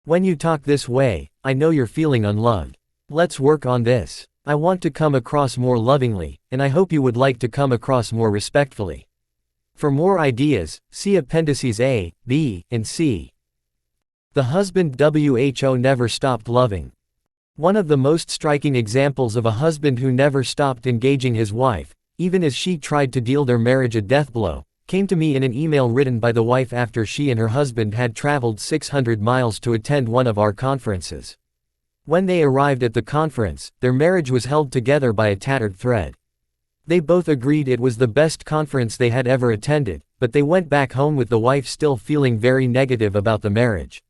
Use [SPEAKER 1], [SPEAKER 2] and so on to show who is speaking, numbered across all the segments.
[SPEAKER 1] When you talk this way, I know you're feeling unloved. Let's work on this. I want to come across more lovingly, and I hope you would like to come across more respectfully. For more ideas, see appendices A, B, and C. The husband who never stopped loving. One of the most striking examples of a husband who never stopped engaging his wife, even as she tried to deal their marriage a death blow, came to me in an email written by the wife after she and her husband had traveled 600 miles to attend one of our conferences. When they arrived at the conference, their marriage was held together by a tattered thread. They both agreed it was the best conference they had ever attended, but they went back home with the wife still feeling very negative about the marriage.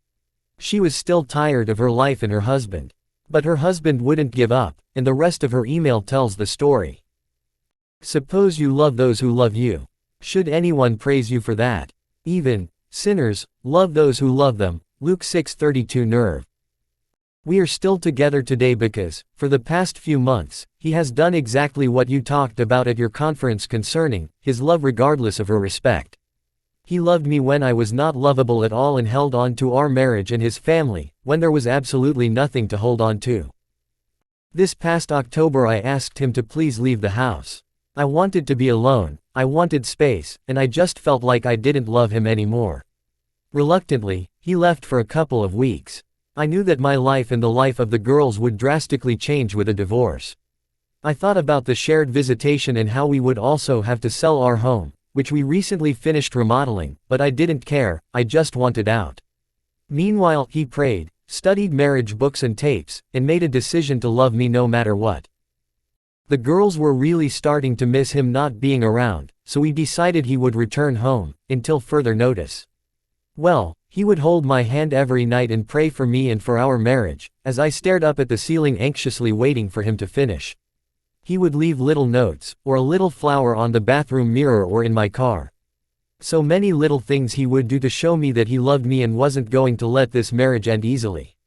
[SPEAKER 1] She was still tired of her life and her husband. But her husband wouldn't give up, and the rest of her email tells the story. Suppose you love those who love you. Should anyone praise you for that? Even sinners love those who love them. Luke 6:32 Nerve. We are still together today because, for the past few months, he has done exactly what you talked about at your conference concerning his love regardless of her respect. He loved me when I was not lovable at all and held on to our marriage and his family, when there was absolutely nothing to hold on to. This past October I asked him to please leave the house. I wanted to be alone, I wanted space, and I just felt like I didn't love him anymore. Reluctantly, he left for a couple of weeks. I knew that my life and the life of the girls would drastically change with a divorce. I thought about the shared visitation and how we would also have to sell our home, which we recently finished remodeling, but I didn't care, I just wanted out. Meanwhile, he prayed, studied marriage books and tapes, and made a decision to love me no matter what. The girls were really starting to miss him not being around, so we decided he would return home, until further notice. Well, he would hold my hand every night and pray for me and for our marriage, as I stared up at the ceiling anxiously waiting for him to finish. He would leave little notes, or a little flower on the bathroom mirror or in my car. So many little things he would do to show me that he loved me and wasn't going to let this marriage end easily.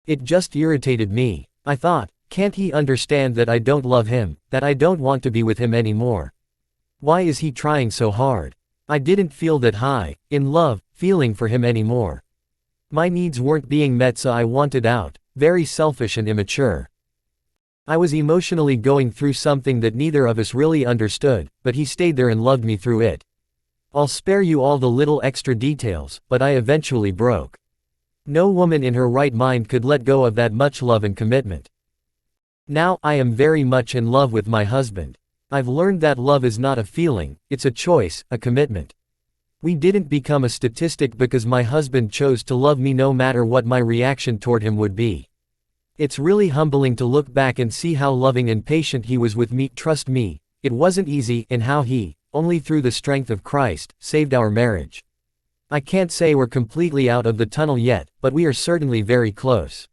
[SPEAKER 1] It just irritated me. I thought, can't he understand that I don't love him, that I don't want to be with him anymore? Why is he trying so hard? I didn't feel that high, in love, feeling for him anymore. My needs weren't being met, so I wanted out, very selfish and immature. I was emotionally going through something that neither of us really understood, but he stayed there and loved me through it. I'll spare you all the little extra details, but I eventually broke. No woman in her right mind could let go of that much love and commitment. Now, I am very much in love with my husband. I've learned that love is not a feeling, it's a choice, a commitment. We didn't become a statistic because my husband chose to love me no matter what my reaction toward him would be. It's really humbling to look back and see how loving and patient he was with me. Trust me, it wasn't easy, and how he, only through the strength of Christ, saved our marriage. I can't say we're completely out of the tunnel yet, but we are certainly very close.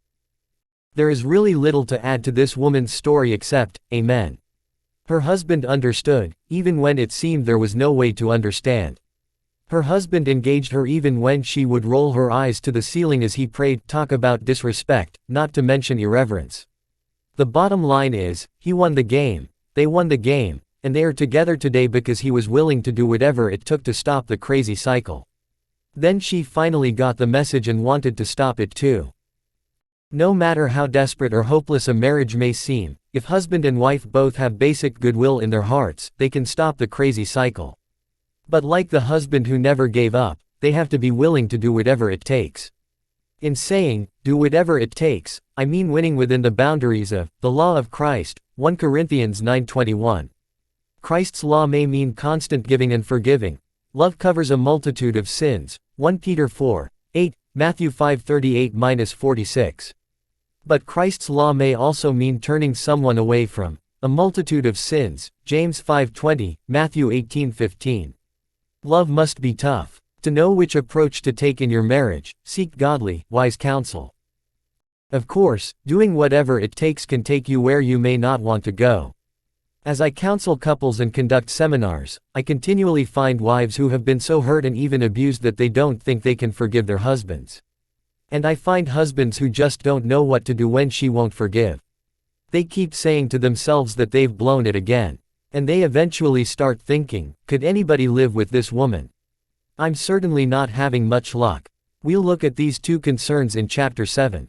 [SPEAKER 1] There is really little to add to this woman's story except, amen. Her husband understood, even when it seemed there was no way to understand. Her husband engaged her even when she would roll her eyes to the ceiling as he prayed. Talk about disrespect, not to mention irreverence. The bottom line is, he won the game, they won the game, and they are together today because he was willing to do whatever it took to stop the crazy cycle. Then she finally got the message and wanted to stop it too. No matter how desperate or hopeless a marriage may seem, if husband and wife both have basic goodwill in their hearts, they can stop the crazy cycle. But like the husband who never gave up, they have to be willing to do whatever it takes. In saying, do whatever it takes, I mean winning within the boundaries of the law of Christ, 1 Corinthians 9:21. Christ's law may mean constant giving and forgiving. Love covers a multitude of sins, 1 Peter 4:8, Matthew 5:38-46. But Christ's law may also mean turning someone away from a multitude of sins, James 5:20, Matthew 18:15. Love must be tough. To know which approach to take in your marriage, seek godly, wise counsel. Of course, doing whatever it takes can take you where you may not want to go. As I counsel couples and conduct seminars, I continually find wives who have been so hurt and even abused that they don't think they can forgive their husbands. And I find husbands who just don't know what to do when she won't forgive. They keep saying to themselves that they've blown it again. And they eventually start thinking, could anybody live with this woman? I'm certainly not having much luck. We'll look at these two concerns in Chapter 7.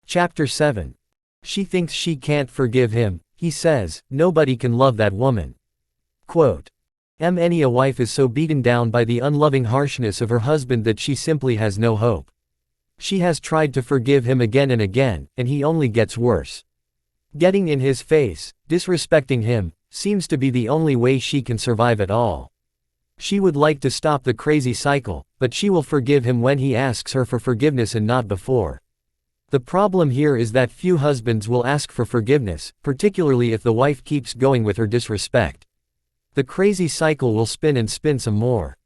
[SPEAKER 1] Chapter 7. She thinks she can't forgive him, he says, nobody can love that woman. Quote. Many a wife is so beaten down by the unloving harshness of her husband that she simply has no hope. She has tried to forgive him again and again, and he only gets worse. Getting in his face, disrespecting him, seems to be the only way she can survive at all. She would like to stop the crazy cycle, but she will forgive him when he asks her for forgiveness and not before. The problem here is that few husbands will ask for forgiveness, particularly if the wife keeps going with her disrespect. The crazy cycle will spin and spin some more.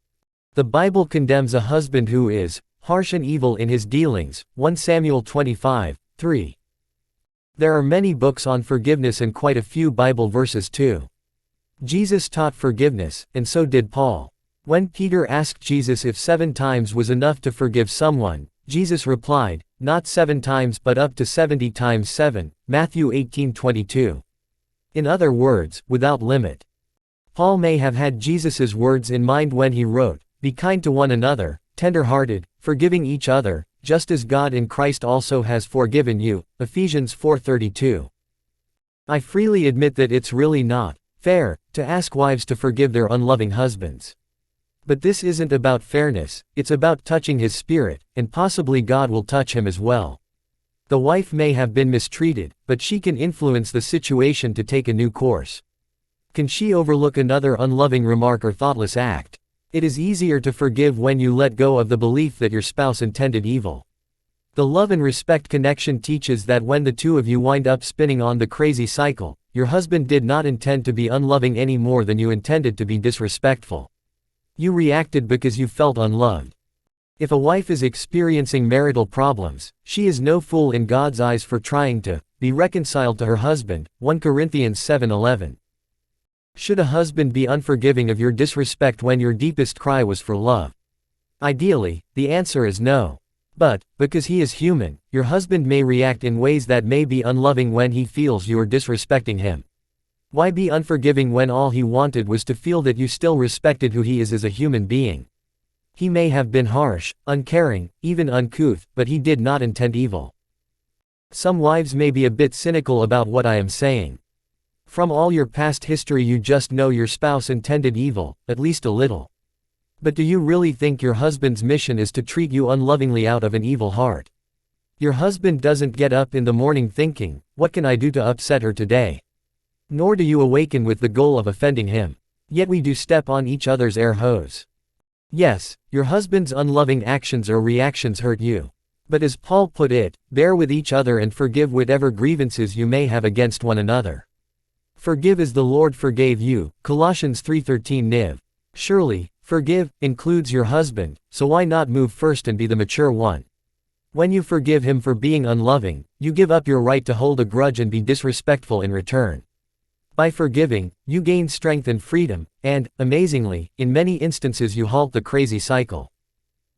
[SPEAKER 1] The Bible condemns a husband who is harsh and evil in his dealings, 1 Samuel 25:3. There are many books on forgiveness and quite a few Bible verses too. Jesus taught forgiveness, and so did Paul. When Peter asked Jesus if 7 times was enough to forgive someone, Jesus replied, not 7 times but up to 70 times 7, Matthew 18:22. In other words, without limit. Paul may have had Jesus's words in mind when he wrote, "Be kind to one another, tender-hearted, forgiving each other, just as God in Christ also has forgiven you," Ephesians 4:32. I freely admit that it's really not fair to ask wives to forgive their unloving husbands. But this isn't about fairness, it's about touching his spirit, and possibly God will touch him as well. The wife may have been mistreated, but she can influence the situation to take a new course. Can she overlook another unloving remark or thoughtless act? It is easier to forgive when you let go of the belief that your spouse intended evil. The love and respect connection teaches that when the two of you wind up spinning on the crazy cycle, your husband did not intend to be unloving any more than you intended to be disrespectful. You reacted because you felt unloved. If a wife is experiencing marital problems, she is no fool in God's eyes for trying to be reconciled to her husband, 1 Corinthians 7:11. Should a husband be unforgiving of your disrespect when your deepest cry was for love? Ideally, the answer is no. But, because he is human, your husband may react in ways that may be unloving when he feels you are disrespecting him. Why be unforgiving when all he wanted was to feel that you still respected who he is as a human being? He may have been harsh, uncaring, even uncouth, but he did not intend evil. Some wives may be a bit cynical about what I am saying. From all your past history you just know your spouse intended evil, at least a little. But do you really think your husband's mission is to treat you unlovingly out of an evil heart? Your husband doesn't get up in the morning thinking, "What can I do to upset her today?" Nor do you awaken with the goal of offending him. Yet we do step on each other's air hose. Yes, your husband's unloving actions or reactions hurt you. But as Paul put it, bear with each other and forgive whatever grievances you may have against one another. Forgive as the Lord forgave you, Colossians 3:13 Niv. Surely, forgive includes your husband, so why not move first and be the mature one? When you forgive him for being unloving, you give up your right to hold a grudge and be disrespectful in return. By forgiving, you gain strength and freedom, and, amazingly, in many instances you halt the crazy cycle.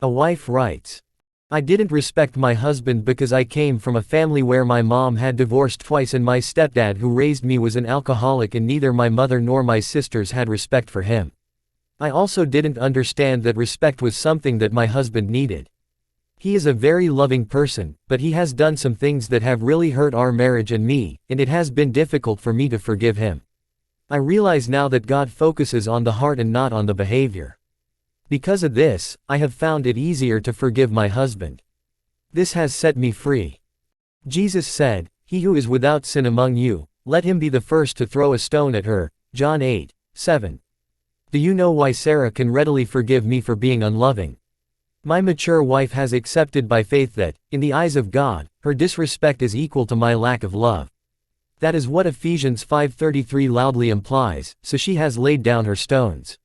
[SPEAKER 1] A wife writes, I didn't respect my husband because I came from a family where my mom had divorced twice and my stepdad who raised me was an alcoholic and neither my mother nor my sisters had respect for him. I also didn't understand that respect was something that my husband needed. He is a very loving person, but he has done some things that have really hurt our marriage and me, and it has been difficult for me to forgive him. I realize now that God focuses on the heart and not on the behavior. Because of this, I have found it easier to forgive my husband. This has set me free. Jesus said, "He who is without sin among you, let him be the first to throw a stone at her," John 8:7. Do you know why Sarah can readily forgive me for being unloving? My mature wife has accepted by faith that, in the eyes of God, her disrespect is equal to my lack of love. That is what Ephesians 5:33 loudly implies, so she has laid down her stones.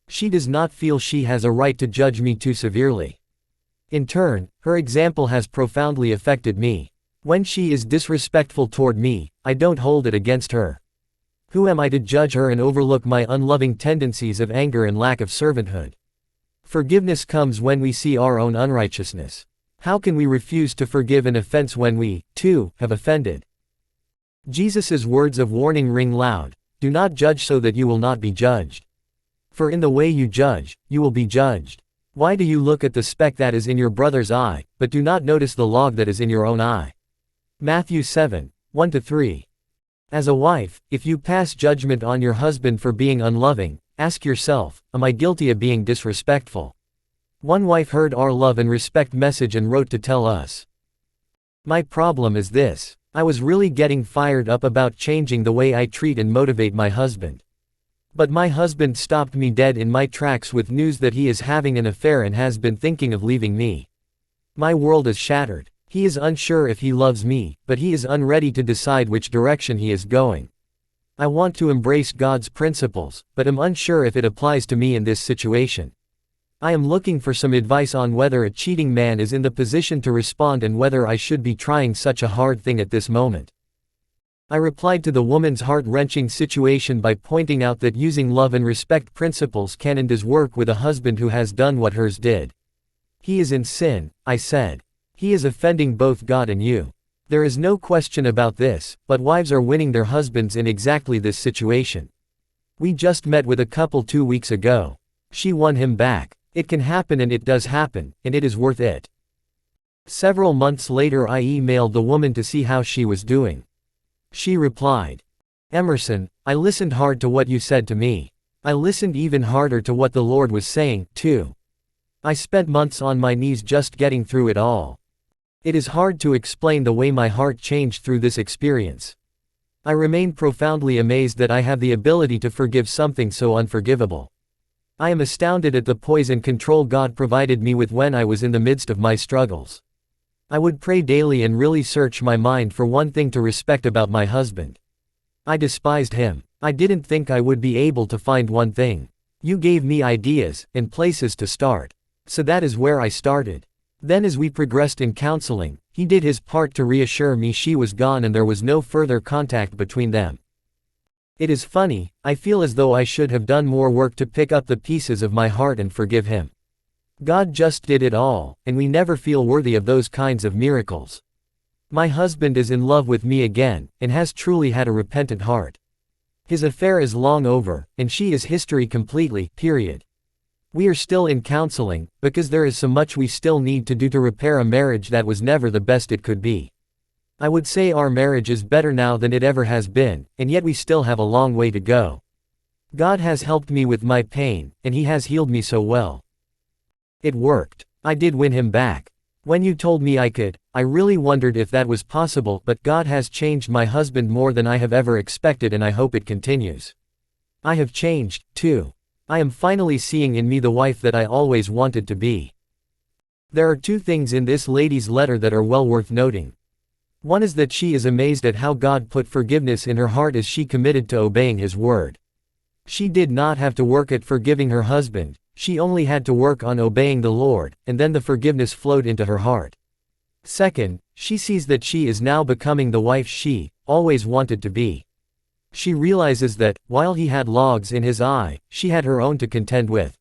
[SPEAKER 1] She does not feel she has a right to judge me too severely. In turn, her example has profoundly affected me. When she is disrespectful toward me, I don't hold it against her. Who am I to judge her and overlook my unloving tendencies of anger and lack of servanthood? Forgiveness comes when we see our own unrighteousness. How can we refuse to forgive an offense when we, too, have offended? Jesus' words of warning ring loud, "Do not judge so that you will not be judged. For in the way you judge, you will be judged." Why do you look at the speck that is in your brother's eye, but do not notice the log that is in your own eye? Matthew 7, 1-3. As a wife, if you pass judgment on your husband for being unloving, ask yourself, am I guilty of being disrespectful? One wife heard our love and respect message and wrote to tell us. My problem is this. I was really getting fired up about changing the way I treat and motivate my husband. But my husband stopped me dead in my tracks with news that he is having an affair and has been thinking of leaving me. My world is shattered. He is unsure if he loves me, but he is unready to decide which direction he is going. I want to embrace God's principles, but am unsure if it applies to me in this situation. I am looking for some advice on whether a cheating man is in the position to respond and whether I should be trying such a hard thing at this moment. I replied to the woman's heart-wrenching situation by pointing out that using love and respect principles can and does work with a husband who has done what hers did. He is in sin, I said. He is offending both God and you. There is no question about this, but wives are winning their husbands in exactly this situation. We just met with a couple 2 weeks ago. She won him back. It can happen and it does happen, and it is worth it. Several months later I emailed the woman to see how she was doing. She replied, Emerson, I listened hard to what you said to me. I listened even harder to what the Lord was saying, too. I spent months on my knees just getting through it all. It is hard to explain the way my heart changed through this experience. I remain profoundly amazed that I have the ability to forgive something so unforgivable. I am astounded at the poise and control God provided me with when I was in the midst of my struggles. I would pray daily and really search my mind for one thing to respect about my husband. I despised him. I didn't think I would be able to find one thing. You gave me ideas and places to start. So that is where I started. Then as we progressed in counseling, he did his part to reassure me she was gone and there was no further contact between them. It is funny, I feel as though I should have done more work to pick up the pieces of my heart and forgive him. God just did it all, and we never feel worthy of those kinds of miracles. My husband is in love with me again, and has truly had a repentant heart. His affair is long over, and she is history completely, period. We are still in counseling, because there is so much we still need to do to repair a marriage that was never the best it could be. I would say our marriage is better now than it ever has been, and yet we still have a long way to go. God has helped me with my pain, and He has healed me so well. It worked. I did win him back. When you told me I could, I really wondered if that was possible, but God has changed my husband more than I have ever expected and I hope it continues. I have changed, too. I am finally seeing in me the wife that I always wanted to be. There are 2 things in this lady's letter that are well worth noting. One is that she is amazed at how God put forgiveness in her heart as she committed to obeying His word. She did not have to work at forgiving her husband, she only had to work on obeying the Lord, and then the forgiveness flowed into her heart. Second, she sees that she is now becoming the wife she always wanted to be. She realizes that, while he had logs in his eye, she had her own to contend with.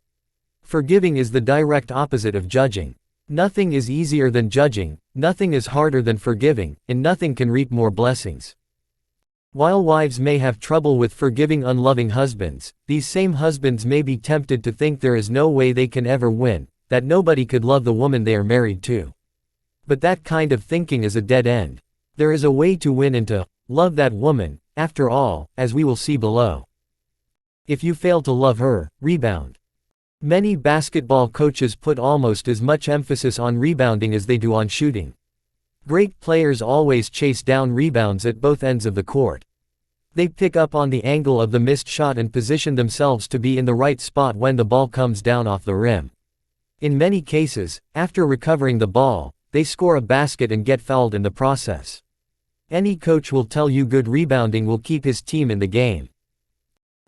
[SPEAKER 1] Forgiving is the direct opposite of judging. Nothing is easier than judging, nothing is harder than forgiving, and nothing can reap more blessings. While wives may have trouble with forgiving unloving husbands, these same husbands may be tempted to think there is no way they can ever win, that nobody could love the woman they are married to. But that kind of thinking is a dead end. There is a way to win and to love that woman, after all, as we will see below. If you fail to love her, rebound. Many basketball coaches put almost as much emphasis on rebounding as they do on shooting. Great players always chase down rebounds at both ends of the court. They pick up on the angle of the missed shot and position themselves to be in the right spot when the ball comes down off the rim. In many cases, after recovering the ball, they score a basket and get fouled in the process. Any coach will tell you good rebounding will keep his team in the game.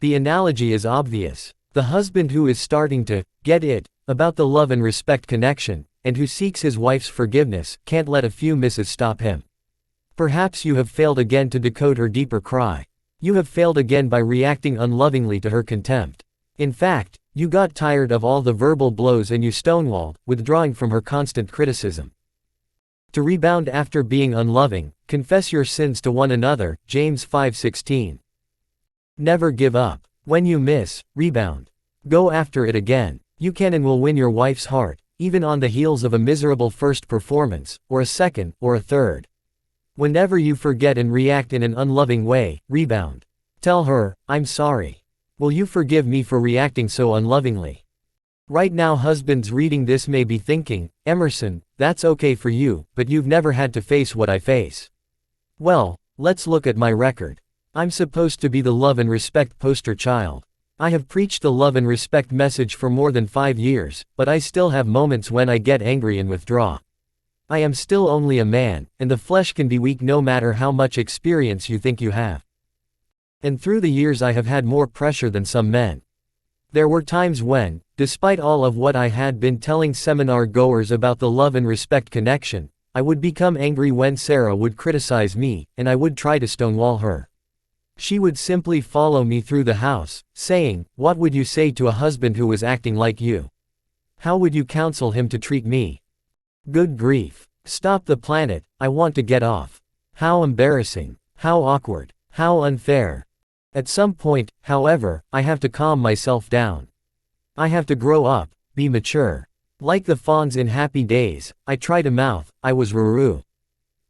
[SPEAKER 1] The analogy is obvious. The husband who is starting to get it about the love and respect connection, and who seeks his wife's forgiveness, can't let a few misses stop him. Perhaps you have failed again to decode her deeper cry. You have failed again by reacting unlovingly to her contempt. In fact, you got tired of all the verbal blows and you stonewalled, withdrawing from her constant criticism. To rebound after being unloving, confess your sins to one another, James 5:16. Never give up. When you miss, rebound. Go after it again. You can and will win your wife's heart, even on the heels of a miserable first performance, or a second, or a third. Whenever you forget and react in an unloving way, rebound. Tell her, "I'm sorry. Will you forgive me for reacting so unlovingly?" Right now husbands reading this may be thinking, "Emerson, that's okay for you, but you've never had to face what I face." Well, let's look at my record. I'm supposed to be the love and respect poster child. I have preached the love and respect message for more than 5 years, but I still have moments when I get angry and withdraw. I am still only a man, and the flesh can be weak no matter how much experience you think you have. And through the years I have had more pressure than some men. There were times when, despite all of what I had been telling seminar goers about the love and respect connection, I would become angry when Sarah would criticize me, and I would try to stonewall her. She would simply follow me through the house, saying, "What would you say to a husband who was acting like you? How would you counsel him to treat me? Good grief. Stop the planet, I want to get off. How embarrassing. How awkward. How unfair." At some point, however, I have to calm myself down. I have to grow up, be mature. Like the fawns in Happy Days, I try to mouth, "I was Ruru.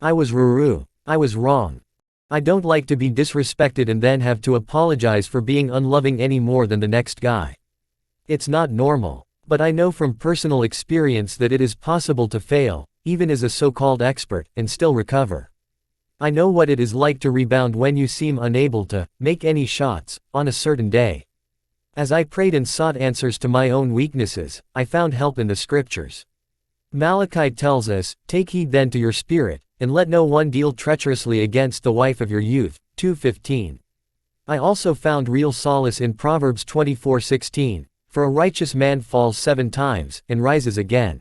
[SPEAKER 1] I was Ruru. I was wrong." I don't like to be disrespected and then have to apologize for being unloving any more than the next guy. It's not normal, but I know from personal experience that it is possible to fail, even as a so-called expert, and still recover. I know what it is like to rebound when you seem unable to make any shots on a certain day. As I prayed and sought answers to my own weaknesses, I found help in the scriptures. Malachi tells us, "Take heed then to your spirit, and let no one deal treacherously against the wife of your youth." 2:15. I also found real solace in Proverbs 24:16, "For a righteous man falls 7 times, and rises again."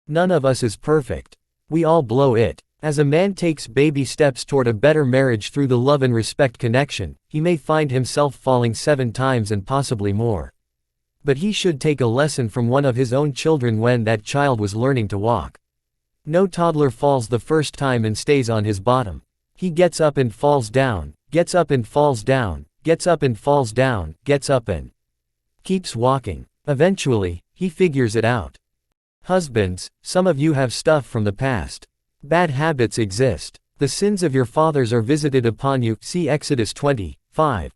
[SPEAKER 1] None of us is perfect. We all blow it. As a man takes baby steps toward a better marriage through the love and respect connection, he may find himself falling 7 times and possibly more. But he should take a lesson from one of his own children when that child was learning to walk. No toddler falls the first time and stays on his bottom. He gets up and falls down, gets up and falls down, gets up and falls down, gets up and keeps walking. Eventually, he figures it out. Husbands, some of you have stuff from the past. Bad habits exist. The sins of your fathers are visited upon you. See Exodus 20:5.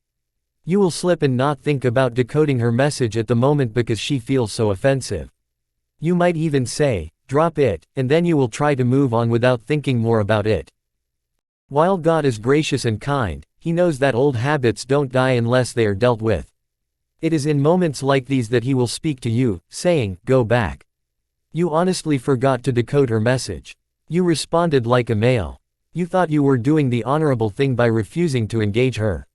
[SPEAKER 1] You will slip and not think about decoding her message at the moment because she feels so offensive. You might even say, "Drop it," and then you will try to move on without thinking more about it. While God is gracious and kind, He knows that old habits don't die unless they are dealt with. It is in moments like these that He will speak to you, saying, "Go back. You honestly forgot to decode her message. You responded like a male. You thought you were doing the honorable thing by refusing to engage her.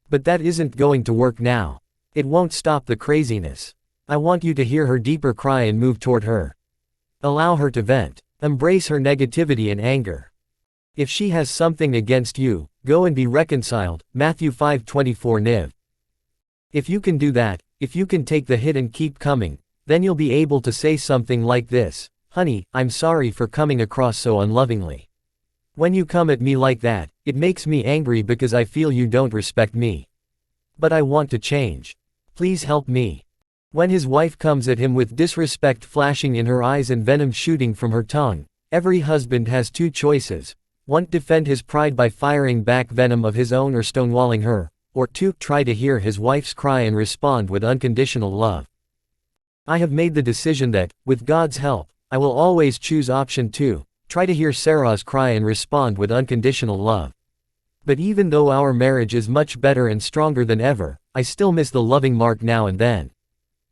[SPEAKER 1] But that isn't going to work now. It won't stop the craziness. I want you to hear her deeper cry and move toward her. Allow her to vent. Embrace her negativity and anger. If she has something against you, go and be reconciled." Matthew 5:24 NIV. If you can do that, if you can take the hit and keep coming, then you'll be able to say something like this, "Honey, I'm sorry for coming across so unlovingly. When you come at me like that, it makes me angry because I feel you don't respect me. But I want to change. Please help me." When his wife comes at him with disrespect flashing in her eyes and venom shooting from her tongue, every husband has 2 choices. 1. Defend his pride by firing back venom of his own or stonewalling her, or 2. Try to hear his wife's cry and respond with unconditional love. I have made the decision that, with God's help, I will always choose option 2, try to hear Sarah's cry and respond with unconditional love. But even though our marriage is much better and stronger than ever, I still miss the loving mark now and then.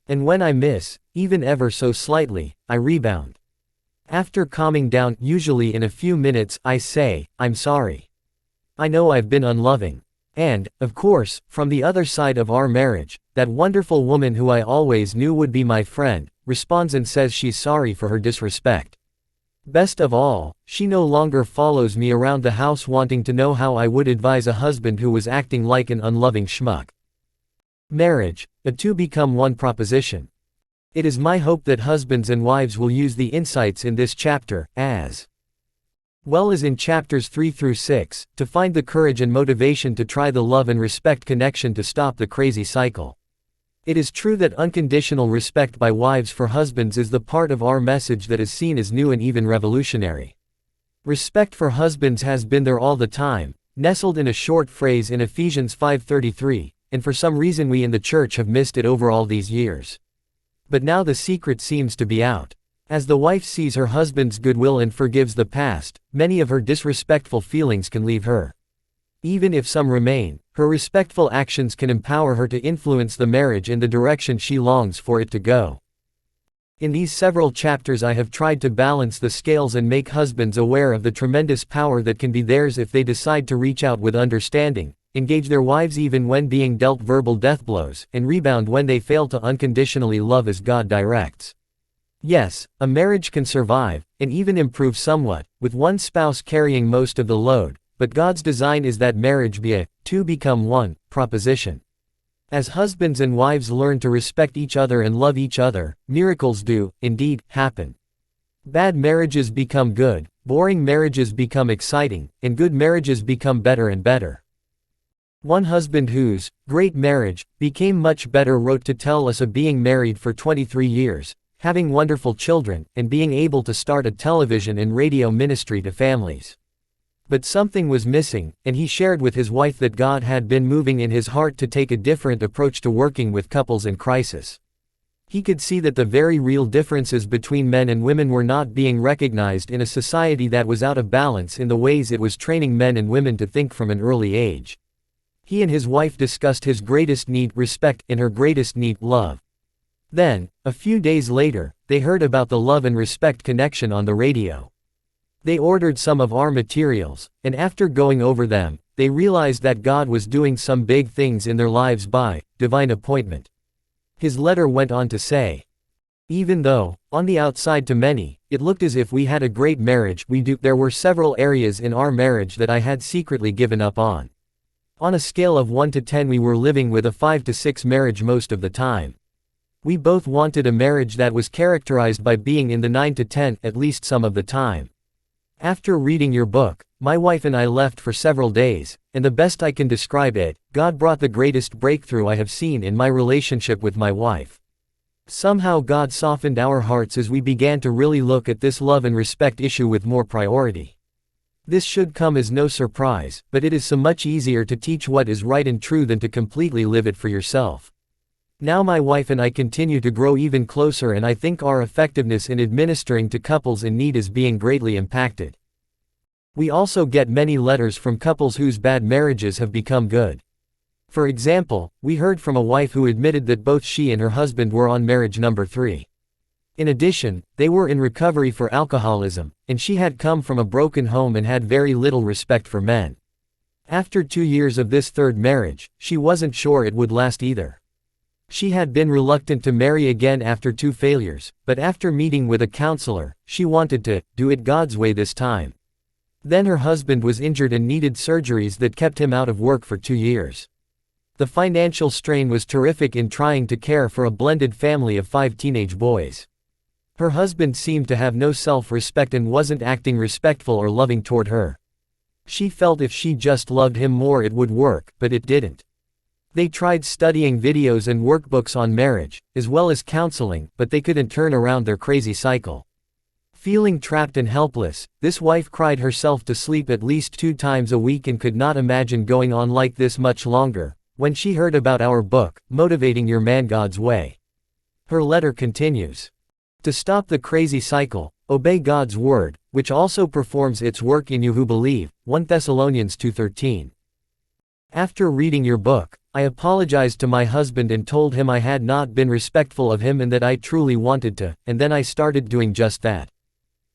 [SPEAKER 1] And when I miss, even ever so slightly, I rebound. After calming down, usually in a few minutes, I say, "I'm sorry. I know I've been unloving." And, of course, from the other side of our marriage, that wonderful woman who I always knew would be my friend, responds and says she's sorry for her disrespect. Best of all, she no longer follows me around the house wanting to know how I would advise a husband who was acting like an unloving schmuck. Marriage, a 2 become 1 proposition. It is my hope that husbands and wives will use the insights in this chapter, as well as in chapters 3 through 6, to find the courage and motivation to try the love and respect connection to stop the crazy cycle. It is true that unconditional respect by wives for husbands is the part of our message that is seen as new and even revolutionary. Respect for husbands has been there all the time, nestled in a short phrase in Ephesians 5:33, and for some reason we in the church have missed it over all these years. But now the secret seems to be out. As the wife sees her husband's goodwill and forgives the past, many of her disrespectful feelings can leave her. Even if some remain, her respectful actions can empower her to influence the marriage in the direction she longs for it to go. In these several chapters I have tried to balance the scales and make husbands aware of the tremendous power that can be theirs if they decide to reach out with understanding, engage their wives even when being dealt verbal death blows, and rebound when they fail to unconditionally love as God directs. Yes, a marriage can survive, and even improve somewhat, with one spouse carrying most of the load, but God's design is that marriage be a two become one proposition. As husbands and wives learn to respect each other and love each other, miracles do, indeed, happen. Bad marriages become good, boring marriages become exciting, and good marriages become better and better. One husband whose great marriage became much better wrote to tell us of being married for 23 years, having wonderful children, and being able to start a television and radio ministry to families. But something was missing, and he shared with his wife that God had been moving in his heart to take a different approach to working with couples in crisis. He could see that the very real differences between men and women were not being recognized in a society that was out of balance in the ways it was training men and women to think from an early age. He and his wife discussed his greatest need, respect, and her greatest need, love. Then, a few days later, they heard about the Love and Respect connection on the radio. They ordered some of our materials, and after going over them, they realized that God was doing some big things in their lives by divine appointment. His letter went on to say, even though, on the outside to many, it looked as if we had a great marriage, there were several areas in our marriage that I had secretly given up on. On a scale of 1 to 10 we were living with a 5 to 6 marriage most of the time. We both wanted a marriage that was characterized by being in the 9 to 10 at least some of the time. After reading your book, my wife and I left for several days, and the best I can describe it, God brought the greatest breakthrough I have seen in my relationship with my wife. Somehow God softened our hearts as we began to really look at this love and respect issue with more priority. This should come as no surprise, but it is so much easier to teach what is right and true than to completely live it for yourself. Now my wife and I continue to grow even closer, and I think our effectiveness in administering to couples in need is being greatly impacted. We also get many letters from couples whose bad marriages have become good. For example, we heard from a wife who admitted that both she and her husband were on marriage number 3. In addition, they were in recovery for alcoholism, and she had come from a broken home and had very little respect for men. After 2 years of this third marriage, she wasn't sure it would last either. She had been reluctant to marry again after 2 failures, but after meeting with a counselor, she wanted to do it God's way this time. Then her husband was injured and needed surgeries that kept him out of work for 2 years. The financial strain was terrific in trying to care for a blended family of 5 teenage boys. Her husband seemed to have no self-respect and wasn't acting respectful or loving toward her. She felt if she just loved him more it would work, but it didn't. They tried studying videos and workbooks on marriage, as well as counseling, but they couldn't turn around their crazy cycle. Feeling trapped and helpless, this wife cried herself to sleep at least 2 times a week and could not imagine going on like this much longer, when she heard about our book, Motivating Your Man God's Way. Her letter continues. To stop the crazy cycle, obey God's word, which also performs its work in you who believe, 1 Thessalonians 2:13. After reading your book, I apologized to my husband and told him I had not been respectful of him and that I truly wanted to, and then I started doing just that.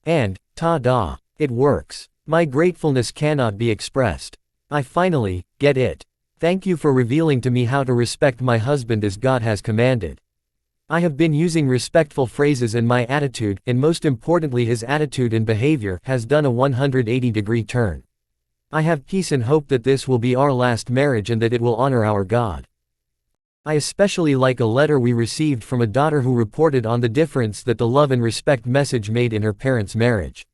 [SPEAKER 1] And, ta-da, it works. My gratefulness cannot be expressed. I finally get it. Thank you for revealing to me how to respect my husband as God has commanded. I have been using respectful phrases, and my attitude, and most importantly his attitude and behavior, has done a 180-degree turn. I have peace and hope that this will be our last marriage and that it will honor our God. I especially like a letter we received from a daughter who reported on the difference that the love and respect message made in her parents' marriage.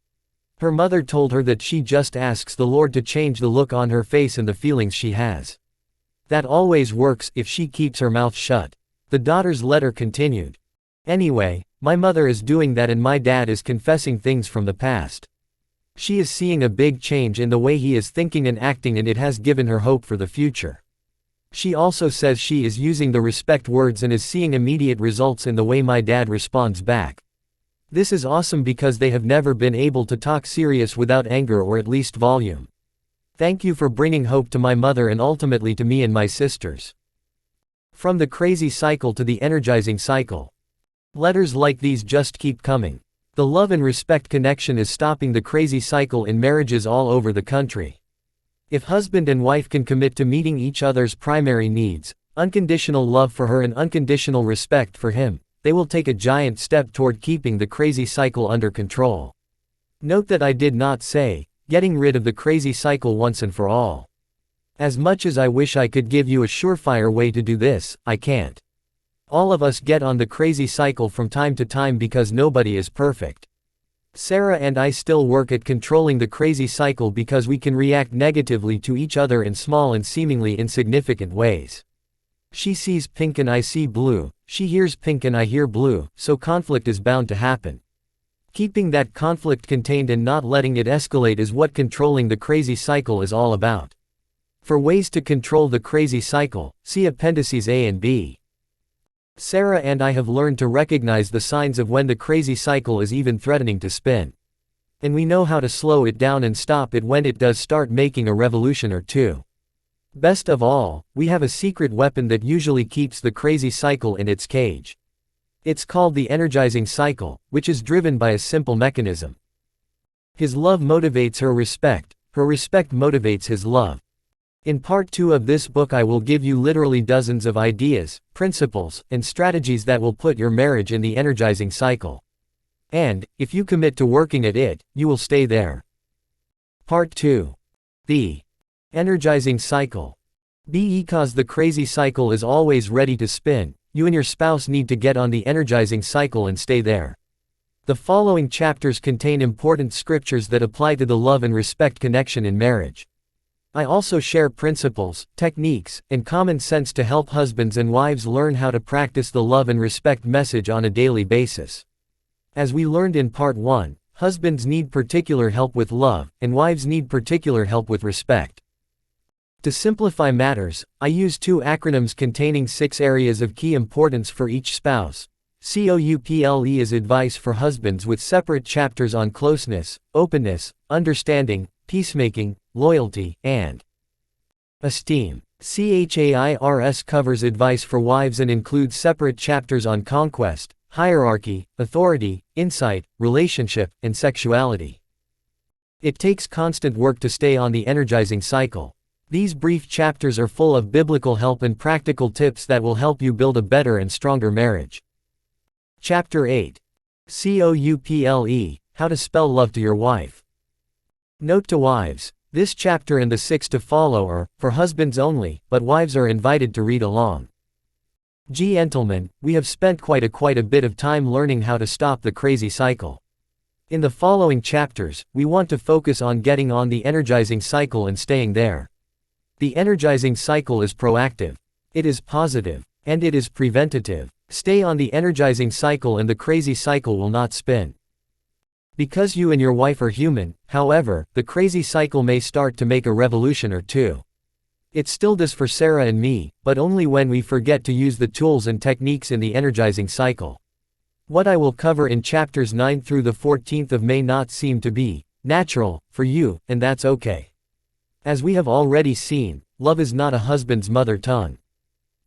[SPEAKER 1] Her mother told her that she just asks the Lord to change the look on her face and the feelings she has. That always works if she keeps her mouth shut. The daughter's letter continued. Anyway, my mother is doing that and my dad is confessing things from the past. She is seeing a big change in the way he is thinking and acting, and it has given her hope for the future. She also says she is using the respect words and is seeing immediate results in the way my dad responds back. This is awesome because they have never been able to talk serious without anger or at least volume. Thank you for bringing hope to my mother and ultimately to me and my sisters. From the crazy cycle to the energizing cycle. Letters like these just keep coming. The love and respect connection is stopping the crazy cycle in marriages all over the country. If husband and wife can commit to meeting each other's primary needs, unconditional love for her and unconditional respect for him, they will take a giant step toward keeping the crazy cycle under control. Note that I did not say, getting rid of the crazy cycle once and for all. As much as I wish I could give you a surefire way to do this, I can't. All of us get on the crazy cycle from time to time because nobody is perfect. Sarah and I still work at controlling the crazy cycle because we can react negatively to each other in small and seemingly insignificant ways. She sees pink and I see blue, she hears pink and I hear blue, so conflict is bound to happen. Keeping that conflict contained and not letting it escalate is what controlling the crazy cycle is all about. For ways to control the crazy cycle, see appendices A and B. Sarah and I have learned to recognize the signs of when the crazy cycle is even threatening to spin. And we know how to slow it down and stop it when it does start making a revolution or two. Best of all, we have a secret weapon that usually keeps the crazy cycle in its cage. It's called the energizing cycle, which is driven by a simple mechanism. His love motivates her respect motivates his love. In part 2 of this book I will give you literally dozens of ideas, principles, and strategies that will put your marriage in the energizing cycle. And, if you commit to working at it, you will stay there. Part 2. The energizing cycle. Because the crazy cycle is always ready to spin, you and your spouse need to get on the energizing cycle and stay there. The following chapters contain important scriptures that apply to the love and respect connection in marriage. I also share principles, techniques, and common sense to help husbands and wives learn how to practice the love and respect message on a daily basis. As we learned in Part 1, husbands need particular help with love, and wives need particular help with respect. To simplify matters, I use 2 acronyms containing 6 areas of key importance for each spouse. COUPLE is advice for husbands with separate chapters on closeness, openness, understanding, peacemaking, loyalty, and esteem. CHAIRS covers advice for wives and includes separate chapters on conquest, hierarchy, authority, insight, relationship, and sexuality. It takes constant work to stay on the energizing cycle. These brief chapters are full of biblical help and practical tips that will help you build a better and stronger marriage. Chapter 8. COUPLE, How to Spell Love to Your Wife. Note to wives, this chapter and the 6 to follow are for husbands only, but wives are invited to read along. Gentlemen, we have spent quite a bit of time learning how to stop the crazy cycle. In the following chapters, we want to focus on getting on the energizing cycle and staying there. The energizing cycle is proactive. It is positive. And it is preventative. Stay on the energizing cycle and the crazy cycle will not spin. Because you and your wife are human, however, the crazy cycle may start to make a revolution or two. It still does for Sarah and me, but only when we forget to use the tools and techniques in the energizing cycle. What I will cover in chapters 9 through the 14th of may not seem to be natural for you, and that's okay. As we have already seen, love is not a husband's mother tongue.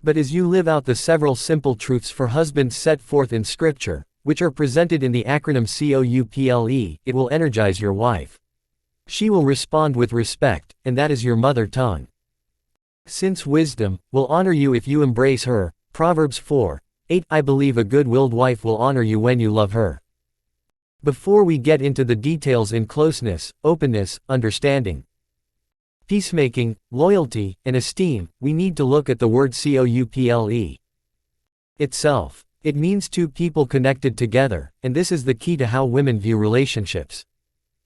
[SPEAKER 1] But as you live out the several simple truths for husbands set forth in Scripture, which are presented in the acronym COUPLE, it will energize your wife. She will respond with respect, and that is your mother tongue. Since wisdom will honor you if you embrace her, Proverbs 4:8. I believe a good-willed wife will honor you when you love her. Before we get into the details in closeness, openness, understanding, peacemaking, loyalty, and esteem, we need to look at the word COUPLE itself. It means two people connected together, and this is the key to how women view relationships.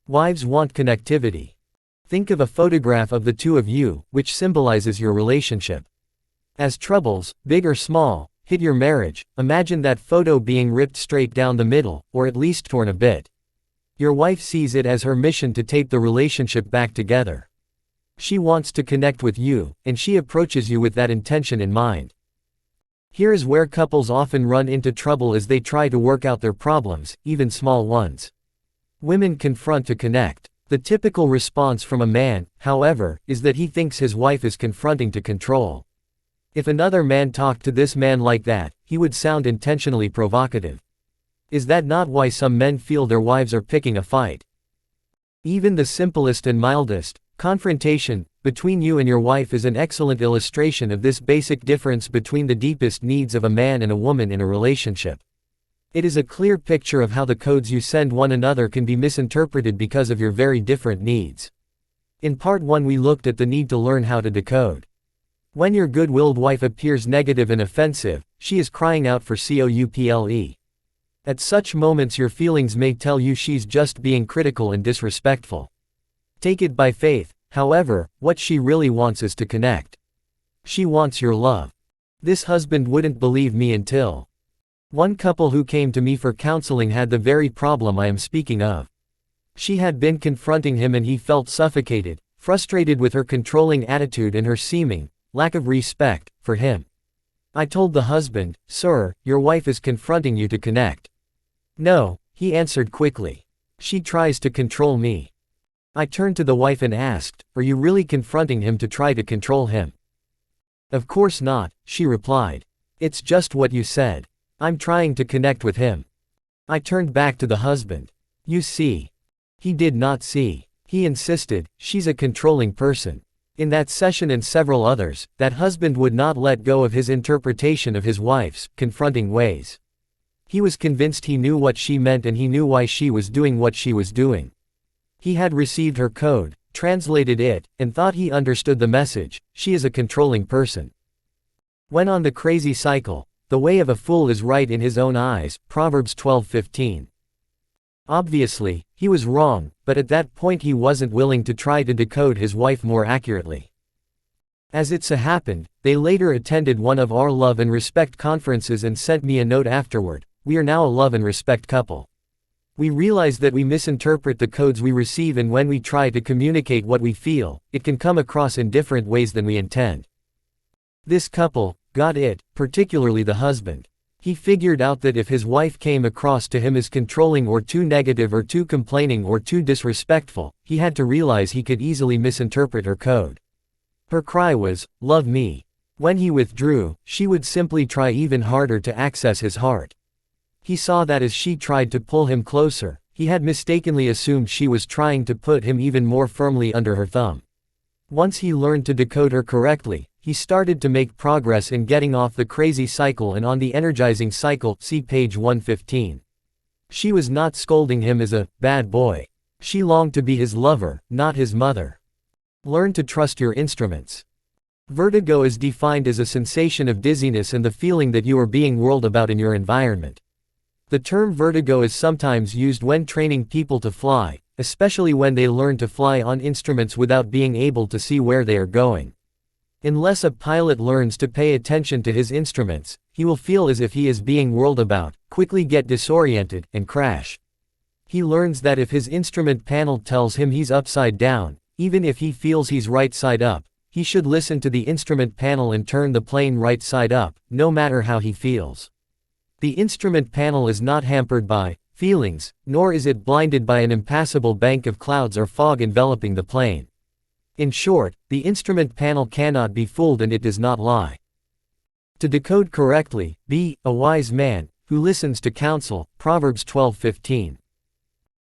[SPEAKER 1] Wives want connectivity. Think of a photograph of the two of you, which symbolizes your relationship. As troubles, big or small, hit your marriage, imagine that photo being ripped straight down the middle, or at least torn a bit. Your wife sees it as her mission to tape the relationship back together. She wants to connect with you, and she approaches you with that intention in mind. Here is where couples often run into trouble as they try to work out their problems, even small ones. Women confront to connect. The typical response from a man, however, is that he thinks his wife is confronting to control. If another man talked to this man like that, he would sound intentionally provocative. Is that not why some men feel their wives are picking a fight? Even the simplest and mildest confrontation between you and your wife is an excellent illustration of this basic difference between the deepest needs of a man and a woman in a relationship. It is a clear picture of how the codes you send one another can be misinterpreted because of your very different needs. In part 1 we looked at the need to learn how to decode. When your good-willed wife appears negative and offensive, she is crying out for couple. At such moments your feelings may tell you she's just being critical and disrespectful. Take it by faith, however, what she really wants is to connect. She wants your love. This husband wouldn't believe me until. One couple who came to me for counseling had the very problem I am speaking of. She had been confronting him and he felt suffocated, frustrated with her controlling attitude and her seeming lack of respect for him. I told the husband, "Sir, your wife is confronting you to connect." "No," he answered quickly. "She tries to control me." I turned to the wife and asked, "Are you really confronting him to try to control him?" "Of course not," she replied. "It's just what you said. I'm trying to connect with him." I turned back to the husband. "You see." He did not see. He insisted, "She's a controlling person." In that session and several others, that husband would not let go of his interpretation of his wife's confronting ways. He was convinced he knew what she meant and he knew why she was doing what she was doing. He had received her code, translated it, and thought he understood the message: she is a controlling person. Went on the crazy cycle. The way of a fool is right in his own eyes, Proverbs 12:15. Obviously, he was wrong, but at that point he wasn't willing to try to decode his wife more accurately. As it so happened, they later attended one of our Love and Respect conferences and sent me a note afterward. "We are now a love and respect couple. We realize that we misinterpret the codes we receive, and when we try to communicate what we feel, it can come across in different ways than we intend." This couple got it, particularly the husband. He figured out that if his wife came across to him as controlling or too negative or too complaining or too disrespectful, he had to realize he could easily misinterpret her code. Her cry was, "Love me." When he withdrew, she would simply try even harder to access his heart. He saw that as she tried to pull him closer, he had mistakenly assumed she was trying to put him even more firmly under her thumb. Once he learned to decode her correctly, he started to make progress in getting off the crazy cycle and on the energizing cycle, see page 115. She was not scolding him as a bad boy. She longed to be his lover, not his mother. Learn to trust your instruments. Vertigo is defined as a sensation of dizziness and the feeling that you are being whirled about in your environment. The term vertigo is sometimes used when training people to fly, especially when they learn to fly on instruments without being able to see where they are going. Unless a pilot learns to pay attention to his instruments, he will feel as if he is being whirled about, quickly get disoriented, and crash. He learns that if his instrument panel tells him he's upside down, even if he feels he's right side up, he should listen to the instrument panel and turn the plane right side up, no matter how he feels. The instrument panel is not hampered by feelings, nor is it blinded by an impassable bank of clouds or fog enveloping the plane. In short, the instrument panel cannot be fooled and it does not lie. To decode correctly, be a wise man who listens to counsel, Proverbs 12:15.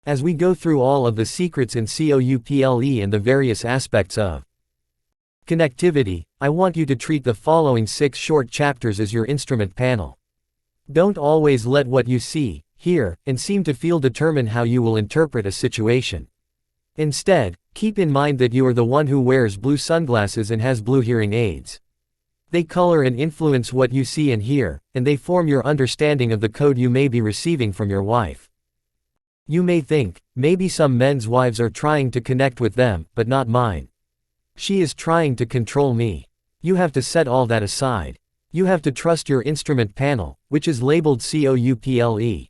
[SPEAKER 1] As we go through all of the secrets in couple and the various aspects of connectivity, I want you to treat the following 6 short chapters as your instrument panel. Don't always let what you see, hear, and seem to feel determine how you will interpret a situation. Instead, keep in mind that you are the one who wears blue sunglasses and has blue hearing aids. They color and influence what you see and hear, and they form your understanding of the code you may be receiving from your wife. You may think, maybe some men's wives are trying to connect with them, but not mine. She is trying to control me. You have to set all that aside. You have to trust your instrument panel, which is labeled COUPLE.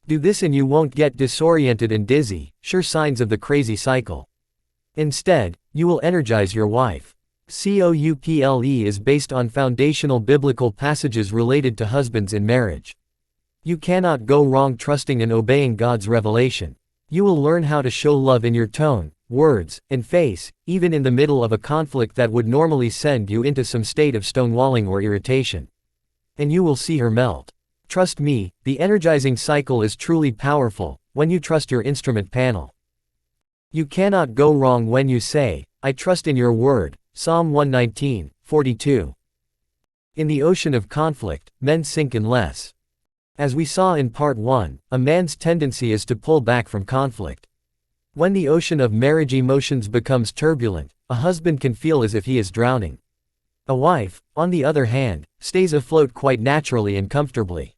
[SPEAKER 1] Do this and you won't get disoriented and dizzy, sure signs of the crazy cycle. Instead, you will energize your wife. COUPLE is based on foundational biblical passages related to husbands in marriage. You cannot go wrong trusting and obeying God's revelation. You will learn how to show love in your tone, words, and face, even in the middle of a conflict that would normally send you into some state of stonewalling or irritation. And you will see her melt. Trust me, the energizing cycle is truly powerful when you trust your instrument panel. You cannot go wrong when you say, "I trust in your word," Psalm 119:42. In the ocean of conflict, men sink unless. As we saw in part 1, a man's tendency is to pull back from conflict. When the ocean of marriage emotions becomes turbulent, a husband can feel as if he is drowning. A wife, on the other hand, stays afloat quite naturally and comfortably.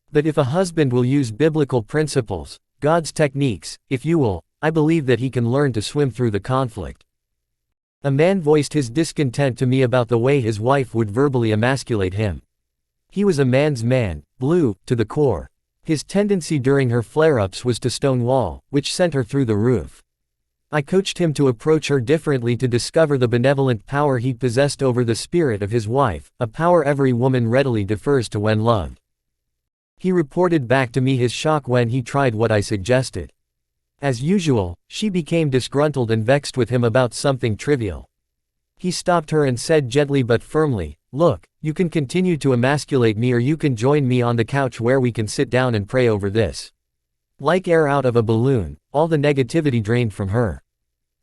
[SPEAKER 1] But if a husband will use biblical principles, God's techniques, if you will, I believe that he can learn to swim through the conflict. A man voiced his discontent to me about the way his wife would verbally emasculate him. He was a man's man, blue, to the core. His tendency during her flare-ups was to stonewall, which sent her through the roof. I coached him to approach her differently to discover the benevolent power he possessed over the spirit of his wife, a power every woman readily defers to when loved. He reported back to me his shock when he tried what I suggested. As usual, she became disgruntled and vexed with him about something trivial. He stopped her and said gently but firmly, "Look, you can continue to emasculate me or you can join me on the couch where we can sit down and pray over this." Like air out of a balloon, all the negativity drained from her.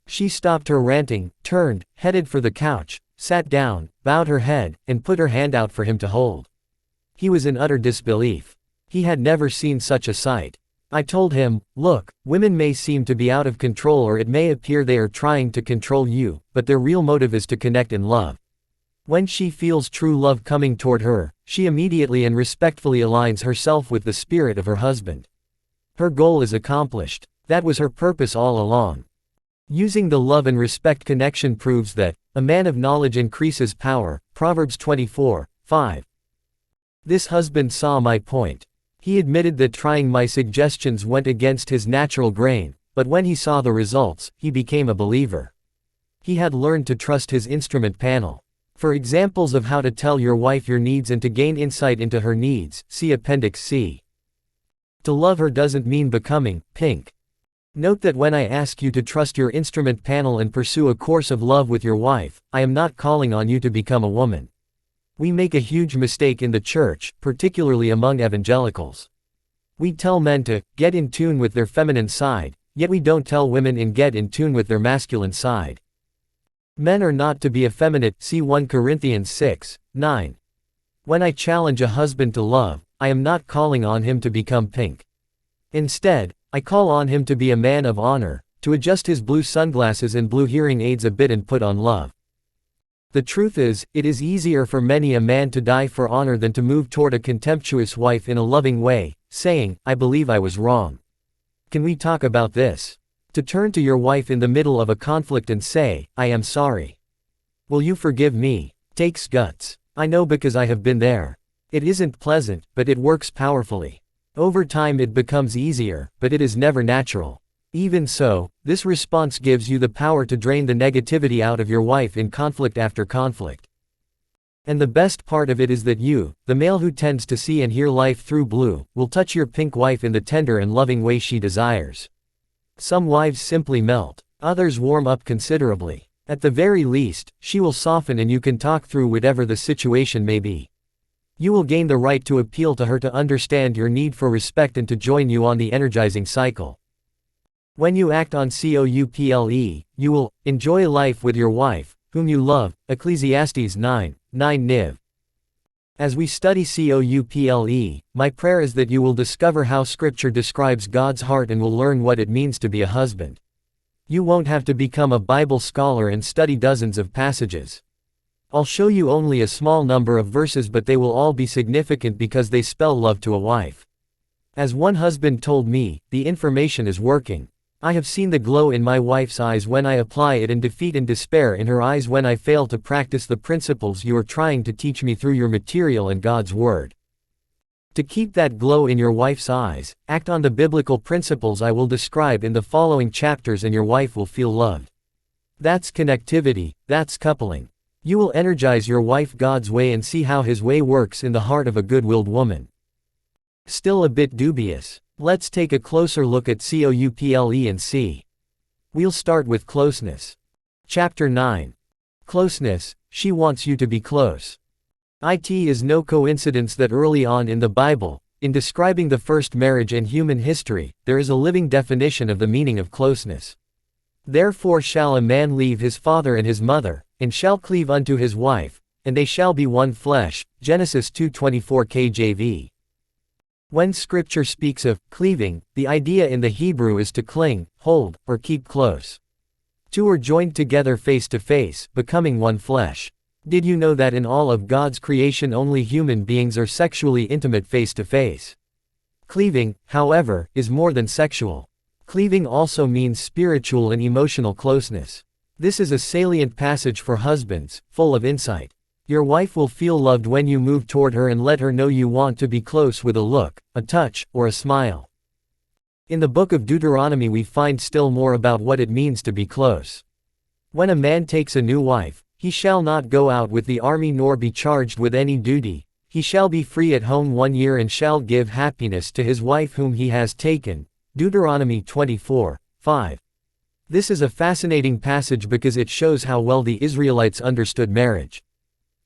[SPEAKER 1] She stopped her ranting, turned, headed for the couch, sat down, bowed her head, and put her hand out for him to hold. He was in utter disbelief. He had never seen such a sight. I told him, "Look, women may seem to be out of control or it may appear they are trying to control you, but their real motive is to connect in love. When she feels true love coming toward her, she immediately and respectfully aligns herself with the spirit of her husband. Her goal is accomplished. That was her purpose all along." Using the love and respect connection proves that a man of knowledge increases power, Proverbs 24:5. This husband saw my point. He admitted that trying my suggestions went against his natural grain, but when he saw the results, he became a believer. He had learned to trust his instrument panel. For examples of how to tell your wife your needs and to gain insight into her needs, see Appendix C. To love her doesn't mean becoming pink. Note that when I ask you to trust your instrument panel and pursue a course of love with your wife, I am not calling on you to become a woman. We make a huge mistake in the church, particularly among evangelicals. We tell men to get in tune with their feminine side, yet we don't tell women to get in tune with their masculine side. Men are not to be effeminate, see 1 Corinthians 6:9. When I challenge a husband to love, I am not calling on him to become pink. Instead, I call on him to be a man of honor, to adjust his blue sunglasses and blue hearing aids a bit and put on love. The truth is, it is easier for many a man to die for honor than to move toward a contemptuous wife in a loving way, saying, "I believe I was wrong. Can we talk about this?" To turn to your wife in the middle of a conflict and say, "I am sorry. Will you forgive me?" takes guts. I know because I have been there. It isn't pleasant, but it works powerfully. Over time it becomes easier, but it is never natural. Even so, this response gives you the power to drain the negativity out of your wife in conflict after conflict. And the best part of it is that you, the male who tends to see and hear life through blue, will touch your pink wife in the tender and loving way she desires. Some wives simply melt. Others warm up considerably. At the very least, she will soften and you can talk through whatever the situation may be. You will gain the right to appeal to her to understand your need for respect and to join you on the energizing cycle. When you act on COUPLE, you will enjoy life with your wife, whom you love, Ecclesiastes 9:9 Niv. As we study COUPLE, my prayer is that you will discover how Scripture describes God's heart and will learn what it means to be a husband. You won't have to become a Bible scholar and study dozens of passages. I'll show you only a small number of verses, but they will all be significant because they spell love to a wife. As one husband told me, the information is working. I have seen the glow in my wife's eyes when I apply it and defeat and despair in her eyes when I fail to practice the principles you are trying to teach me through your material and God's Word. To keep that glow in your wife's eyes, act on the biblical principles I will describe in the following chapters and your wife will feel loved. That's connectivity, that's coupling. You will energize your wife God's way and see how His way works in the heart of a good-willed woman. Still a bit dubious? Let's take a closer look at couple and see. We'll start with closeness. Chapter 9. Closeness, she wants you to be close. It is no coincidence that early on in the Bible, in describing the first marriage in human history, there is a living definition of the meaning of closeness. Therefore shall a man leave his father and his mother, and shall cleave unto his wife, and they shall be one flesh. Genesis 2:24 KJV. When Scripture speaks of cleaving, the idea in the Hebrew is to cling, hold, or keep close. Two are joined together face to face, becoming one flesh. Did you know that in all of God's creation only human beings are sexually intimate face to face? Cleaving, however, is more than sexual. Cleaving also means spiritual and emotional closeness. This is a salient passage for husbands, full of insight. Your wife will feel loved when you move toward her and let her know you want to be close with a look, a touch, or a smile. In the book of Deuteronomy we find still more about what it means to be close. When a man takes a new wife, he shall not go out with the army nor be charged with any duty. He shall be free at home 1 year and shall give happiness to his wife whom he has taken. Deuteronomy 24:5. This is a fascinating passage because it shows how well the Israelites understood marriage.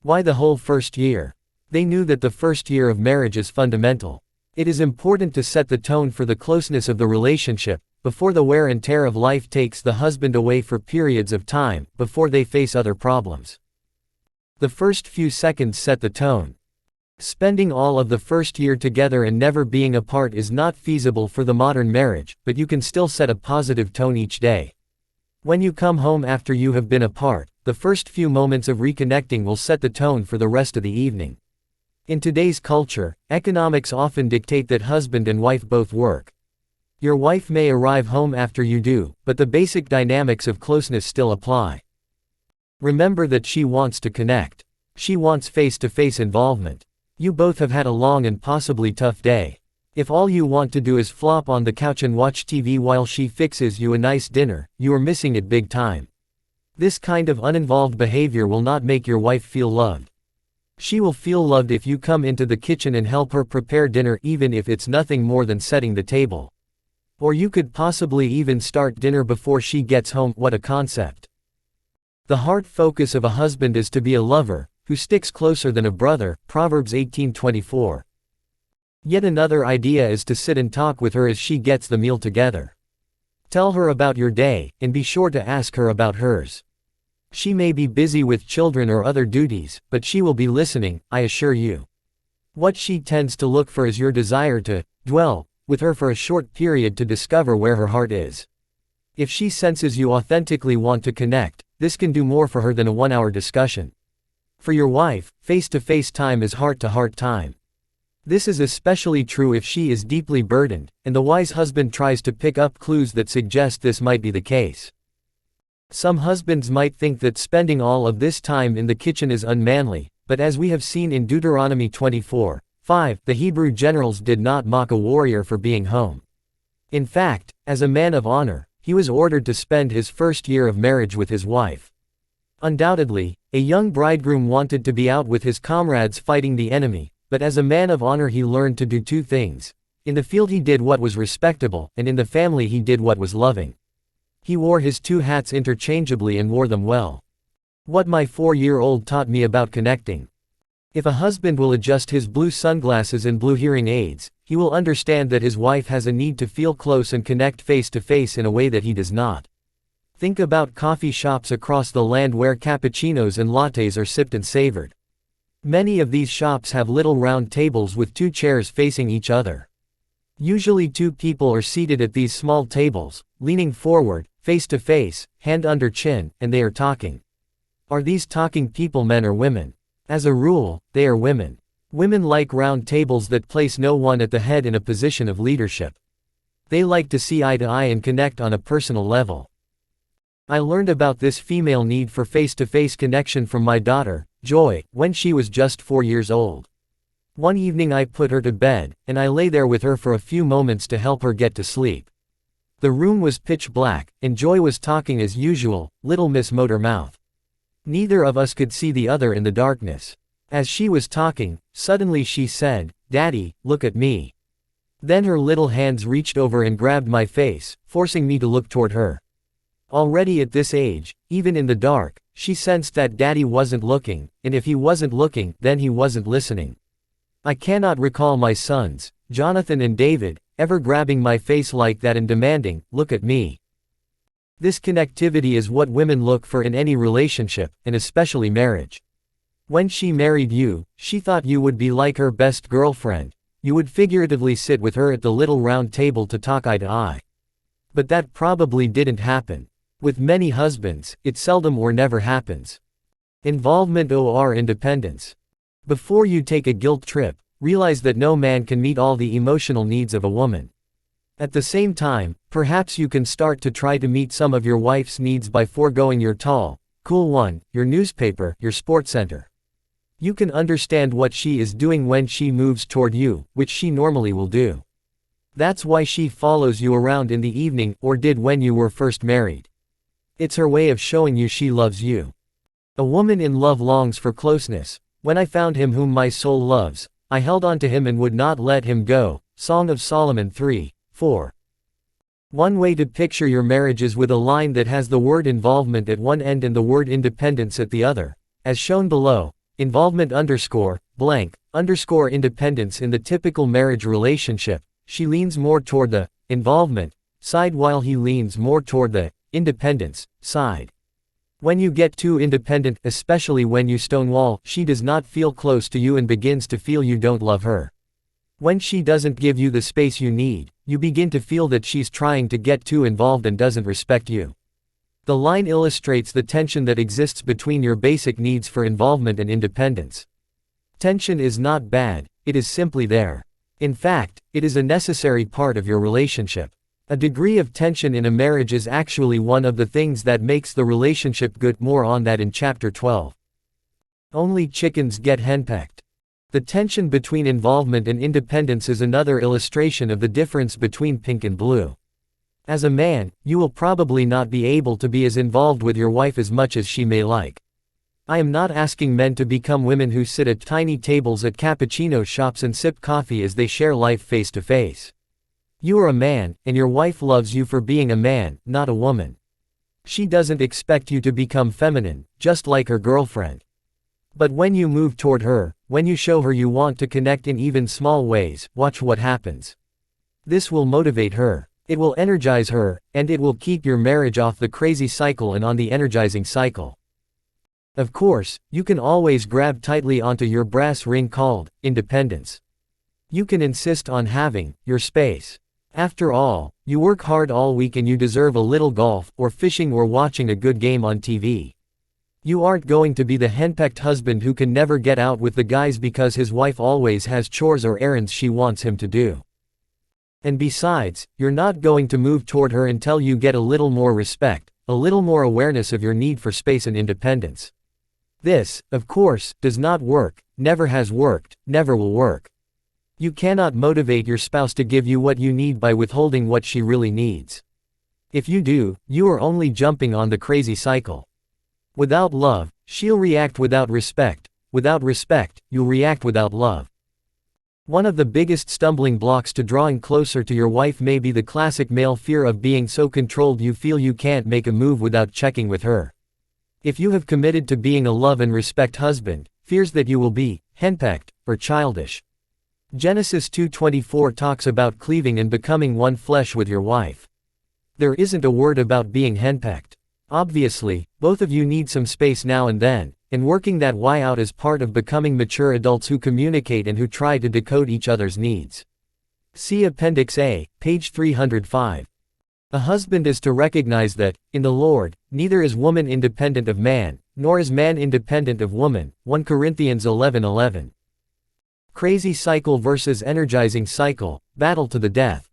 [SPEAKER 1] Why the whole first year? They knew that the first year of marriage is fundamental. It is important to set the tone for the closeness of the relationship, before the wear and tear of life takes the husband away for periods of time, before they face other problems. The first few seconds set the tone. Spending all of the first year together and never being apart is not feasible for the modern marriage, but you can still set a positive tone each day. When you come home after you have been apart, the first few moments of reconnecting will set the tone for the rest of the evening. In today's culture, economics often dictate that husband and wife both work. Your wife may arrive home after you do, but the basic dynamics of closeness still apply. Remember that she wants to connect. She wants face-to-face involvement. You both have had a long and possibly tough day. If all you want to do is flop on the couch and watch TV while she fixes you a nice dinner, you are missing it big time. This kind of uninvolved behavior will not make your wife feel loved. She will feel loved if you come into the kitchen and help her prepare dinner, even if it's nothing more than setting the table. Or you could possibly even start dinner before she gets home. What a concept. The heart focus of a husband is to be a lover, who sticks closer than a brother. Proverbs 18:24. Yet another idea is to sit and talk with her as she gets the meal together. Tell her about your day, and be sure to ask her about hers. She may be busy with children or other duties, but she will be listening, I assure you. What she tends to look for is your desire to dwell with her for a short period to discover where her heart is. If she senses you authentically want to connect, this can do more for her than a 1-hour discussion. For your wife, face-to-face time is heart-to-heart time. This is especially true if she is deeply burdened, and the wise husband tries to pick up clues that suggest this might be the case. Some husbands might think that spending all of this time in the kitchen is unmanly, but as we have seen in Deuteronomy 24:5, the Hebrew generals did not mock a warrior for being home. In fact, as a man of honor, he was ordered to spend his first year of marriage with his wife. Undoubtedly, a young bridegroom wanted to be out with his comrades fighting the enemy, but as a man of honor he learned to do two things. In the field he did what was respectable, and in the family he did what was loving. He wore his two hats interchangeably and wore them well. What my 4-year-old taught me about connecting. If a husband will adjust his blue sunglasses and blue hearing aids, he will understand that his wife has a need to feel close and connect face to face in a way that he does not. Think about coffee shops across the land where cappuccinos and lattes are sipped and savored. Many of these shops have little round tables with 2 chairs facing each other. Usually 2 people are seated at these small tables, leaning forward, face to face, hand under chin, and they are talking. Are these talking people men or women? As a rule, they are women. Women like round tables that place no one at the head in a position of leadership. They like to see eye to eye and connect on a personal level. I learned about this female need for face-to-face connection from my daughter, Joy, when she was just 4 years old. One evening I put her to bed, and I lay there with her for a few moments to help her get to sleep. The room was pitch black, and Joy was talking as usual, Little Miss Motormouth. Neither of us could see the other in the darkness. As she was talking, suddenly she said, "Daddy, look at me." Then her little hands reached over and grabbed my face, forcing me to look toward her. Already at this age, even in the dark, she sensed that Daddy wasn't looking, and if he wasn't looking, then he wasn't listening. I cannot recall my sons, Jonathan and David, ever grabbing my face like that and demanding, "Look at me." This connectivity is what women look for in any relationship, and especially marriage. When she married you, she thought you would be like her best girlfriend. You would figuratively sit with her at the little round table to talk eye to eye. But that probably didn't happen. With many husbands, it seldom or never happens. Involvement or independence. Before you take a guilt trip, realize that no man can meet all the emotional needs of a woman. At the same time, perhaps you can start to try to meet some of your wife's needs by foregoing your tall, cool one, your newspaper, your sports center. You can understand what she is doing when she moves toward you, which she normally will do. That's why she follows you around in the evening, or did when you were first married. It's her way of showing you she loves you. A woman in love longs for closeness. When I found him whom my soul loves, I held on to him and would not let him go. Song of Solomon 3:4. One way to picture your marriage is with a line that has the word involvement at one end and the word independence at the other, as shown below. Involvement blank independence. In the typical marriage relationship, she leans more toward the involvement side while he leans more toward the independence side. When you get too independent, especially when you stonewall, she does not feel close to you and begins to feel you don't love her. When she doesn't give you the space you need, you begin to feel that she's trying to get too involved and doesn't respect you. The line illustrates the tension that exists between your basic needs for involvement and independence. Tension is not bad, it is simply there. In fact, it is a necessary part of your relationship. A degree of tension in a marriage is actually one of the things that makes the relationship good. More on that in Chapter 12. Only chickens get henpecked. The tension between involvement and independence is another illustration of the difference between pink and blue. As a man, you will probably not be able to be as involved with your wife as much as she may like. I am not asking men to become women who sit at tiny tables at cappuccino shops and sip coffee as they share life face to face. You are a man, and your wife loves you for being a man, not a woman. She doesn't expect you to become feminine, just like her girlfriend. But when you move toward her, when you show her you want to connect in even small ways, watch what happens. This will motivate her. It will energize her, and it will keep your marriage off the crazy cycle and on the energizing cycle. Of course, you can always grab tightly onto your brass ring called independence. You can insist on having your space. After all, you work hard all week and you deserve a little golf, or fishing, or watching a good game on TV. You aren't going to be the henpecked husband who can never get out with the guys because his wife always has chores or errands she wants him to do. And besides, you're not going to move toward her until you get a little more respect, a little more awareness of your need for space and independence. This, of course, does not work, never has worked, never will work. You cannot motivate your spouse to give you what you need by withholding what she really needs. If you do, you are only jumping on the crazy cycle. Without love, she'll react without respect. Without respect, you'll react without love. One of the biggest stumbling blocks to drawing closer to your wife may be the classic male fear of being so controlled you feel you can't make a move without checking with her. If you have committed to being a love and respect husband, fears that you will be henpecked or childish. Genesis 2:24 talks about cleaving and becoming one flesh with your wife. There isn't a word about being henpecked. Obviously, both of you need some space now and then, and working that why out is part of becoming mature adults who communicate and who try to decode each other's needs. See Appendix A, page 305. A husband is to recognize that, in the Lord, neither is woman independent of man, nor is man independent of woman. 1 Corinthians 11:11. Crazy cycle versus energizing cycle, battle to the death.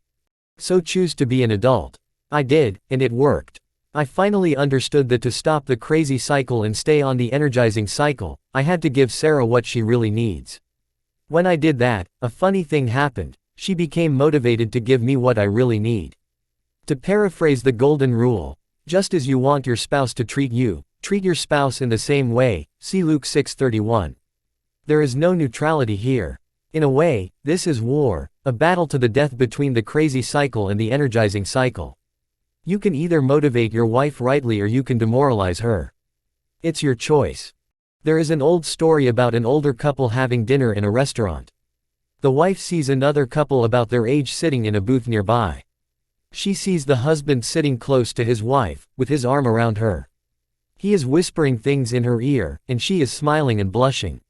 [SPEAKER 1] So choose to be an adult. I did, and it worked. I finally understood that to stop the crazy cycle and stay on the energizing cycle, I had to give Sarah what she really needs. When I did that, a funny thing happened. She became motivated to give me what I really need. To paraphrase the golden rule, just as you want your spouse to treat you, treat your spouse in the same way, see Luke 6:31. There is no neutrality here. In a way, this is war, a battle to the death between the crazy cycle and the energizing cycle. You can either motivate your wife rightly or you can demoralize her. It's your choice. There is an old story about an older couple having dinner in a restaurant. The wife sees another couple about their age sitting in a booth nearby. She sees the husband sitting close to his wife, with his arm around her. He is whispering things in her ear, and she is smiling and blushing.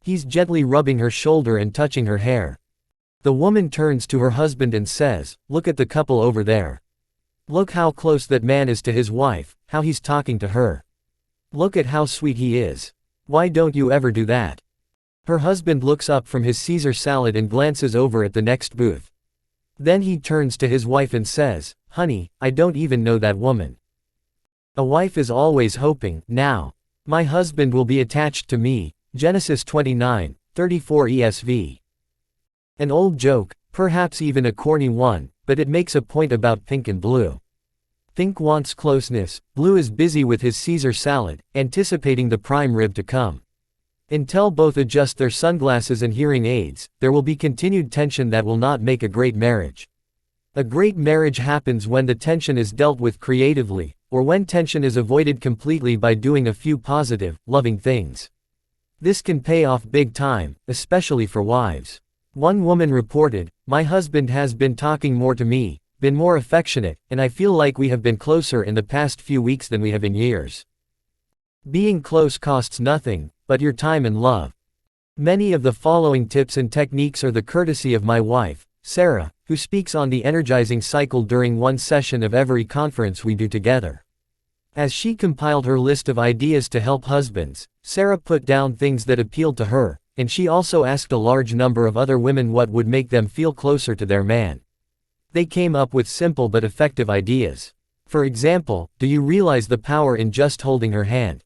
[SPEAKER 1] He's gently rubbing her shoulder and touching her hair. The woman turns to her husband and says, "Look at the couple over there. Look how close that man is to his wife, how he's talking to her. Look at how sweet he is. Why don't you ever do that?" Her husband looks up from his Caesar salad and glances over at the next booth. Then he turns to his wife and says, "Honey, I don't even know that woman." A wife is always hoping, "Now, my husband will be attached to me." Genesis 29:34 ESV. An old joke, perhaps even a corny one, but it makes a point about Pink and Blue. Pink wants closeness, Blue is busy with his Caesar salad, anticipating the prime rib to come. Until both adjust their sunglasses and hearing aids, there will be continued tension that will not make a great marriage. A great marriage happens when the tension is dealt with creatively, or when tension is avoided completely by doing a few positive, loving things. This can pay off big time, especially for wives. One woman reported, "My husband has been talking more to me, been more affectionate, and I feel like we have been closer in the past few weeks than we have in years." Being close costs nothing, but your time and love. Many of the following tips and techniques are the courtesy of my wife, Sarah, who speaks on the energizing cycle during one session of every conference we do together. As she compiled her list of ideas to help husbands, Sarah put down things that appealed to her, and she also asked a large number of other women what would make them feel closer to their man. They came up with simple but effective ideas. For example, do you realize the power in just holding her hand?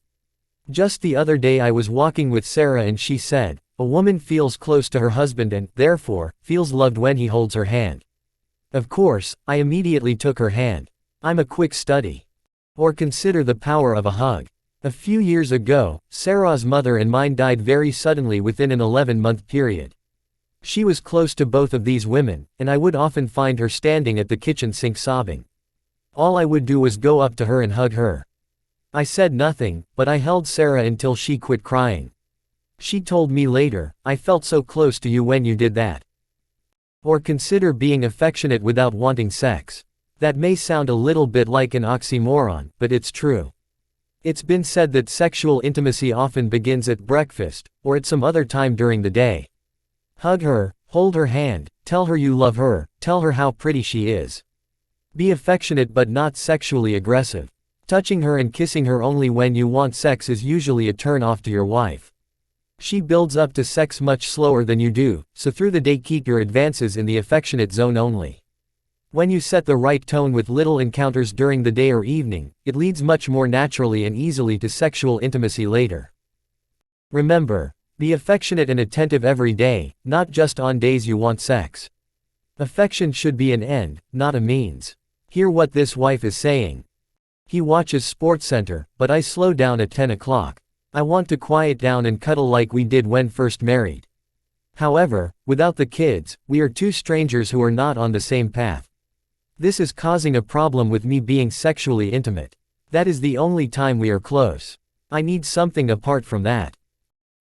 [SPEAKER 1] Just the other day I was walking with Sarah and she said, "A woman feels close to her husband and, therefore, feels loved when he holds her hand." Of course, I immediately took her hand. I'm a quick study. Or consider the power of a hug. A few years ago, Sarah's mother and mine died very suddenly within an 11-month period. She was close to both of these women, and I would often find her standing at the kitchen sink sobbing. All I would do was go up to her and hug her. I said nothing, but I held Sarah until she quit crying. She told me later, "I felt so close to you when you did that." Or consider being affectionate without wanting sex. That may sound a little bit like an oxymoron, but it's true. It's been said that sexual intimacy often begins at breakfast, or at some other time during the day. Hug her, hold her hand, tell her you love her, tell her how pretty she is. Be affectionate but not sexually aggressive. Touching her and kissing her only when you want sex is usually a turn-off to your wife. She builds up to sex much slower than you do, so through the day keep your advances in the affectionate zone only. When you set the right tone with little encounters during the day or evening, it leads much more naturally and easily to sexual intimacy later. Remember, be affectionate and attentive every day, not just on days you want sex. Affection should be an end, not a means. Hear what this wife is saying. He watches SportsCenter, but I slow down at 10 o'clock. I want to quiet down and cuddle like we did when first married. However, without the kids, we are two strangers who are not on the same path. This is causing a problem with me being sexually intimate. That is the only time we are close. I need something apart from that.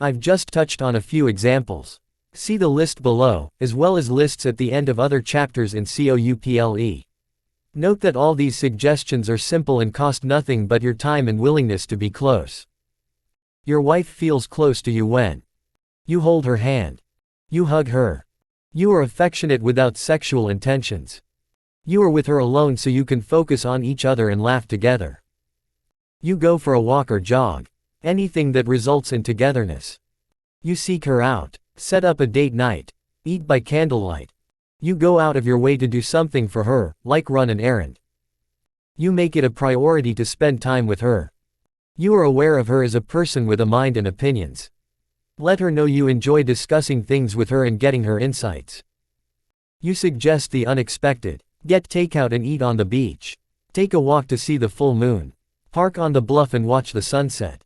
[SPEAKER 1] I've just touched on a few examples. See the list below, as well as lists at the end of other chapters in COUPLE. Note that all these suggestions are simple and cost nothing but your time and willingness to be close. Your wife feels close to you when you hold her hand. You hug her. You are affectionate without sexual intentions. You are with her alone so you can focus on each other and laugh together. You go for a walk or jog. Anything that results in togetherness. You seek her out. Set up a date night. Eat by candlelight. You go out of your way to do something for her, like run an errand. You make it a priority to spend time with her. You are aware of her as a person with a mind and opinions. Let her know you enjoy discussing things with her and getting her insights. You suggest the unexpected. Get takeout and eat on the beach. Take a walk to see the full moon. Park on the bluff and watch the sunset.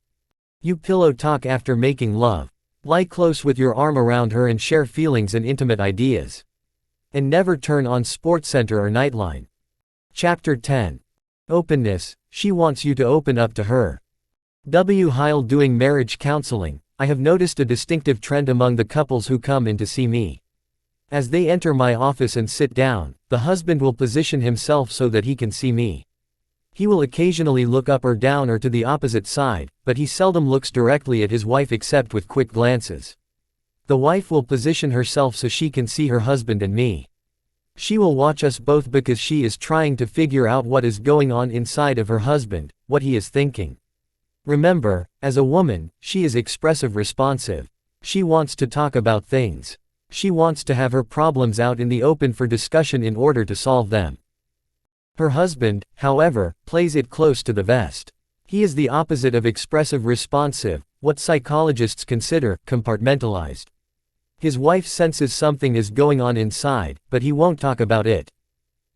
[SPEAKER 1] You pillow talk after making love. Lie close with your arm around her and share feelings and intimate ideas. And never turn on SportsCenter or Nightline. Chapter 10. Openness. She wants you to open up to her. W. Heil doing marriage counseling. I have noticed a distinctive trend among the couples who come in to see me. As they enter my office and sit down, the husband will position himself so that he can see me. He will occasionally look up or down or to the opposite side, but he seldom looks directly at his wife except with quick glances. The wife will position herself so she can see her husband and me. She will watch us both because she is trying to figure out what is going on inside of her husband, what he is thinking. Remember, as a woman, she is expressive responsive. She wants to talk about things. She wants to have her problems out in the open for discussion in order to solve them. Her husband, however, plays it close to the vest. He is the opposite of expressive responsive, what psychologists consider compartmentalized. His wife senses something is going on inside, but he won't talk about it.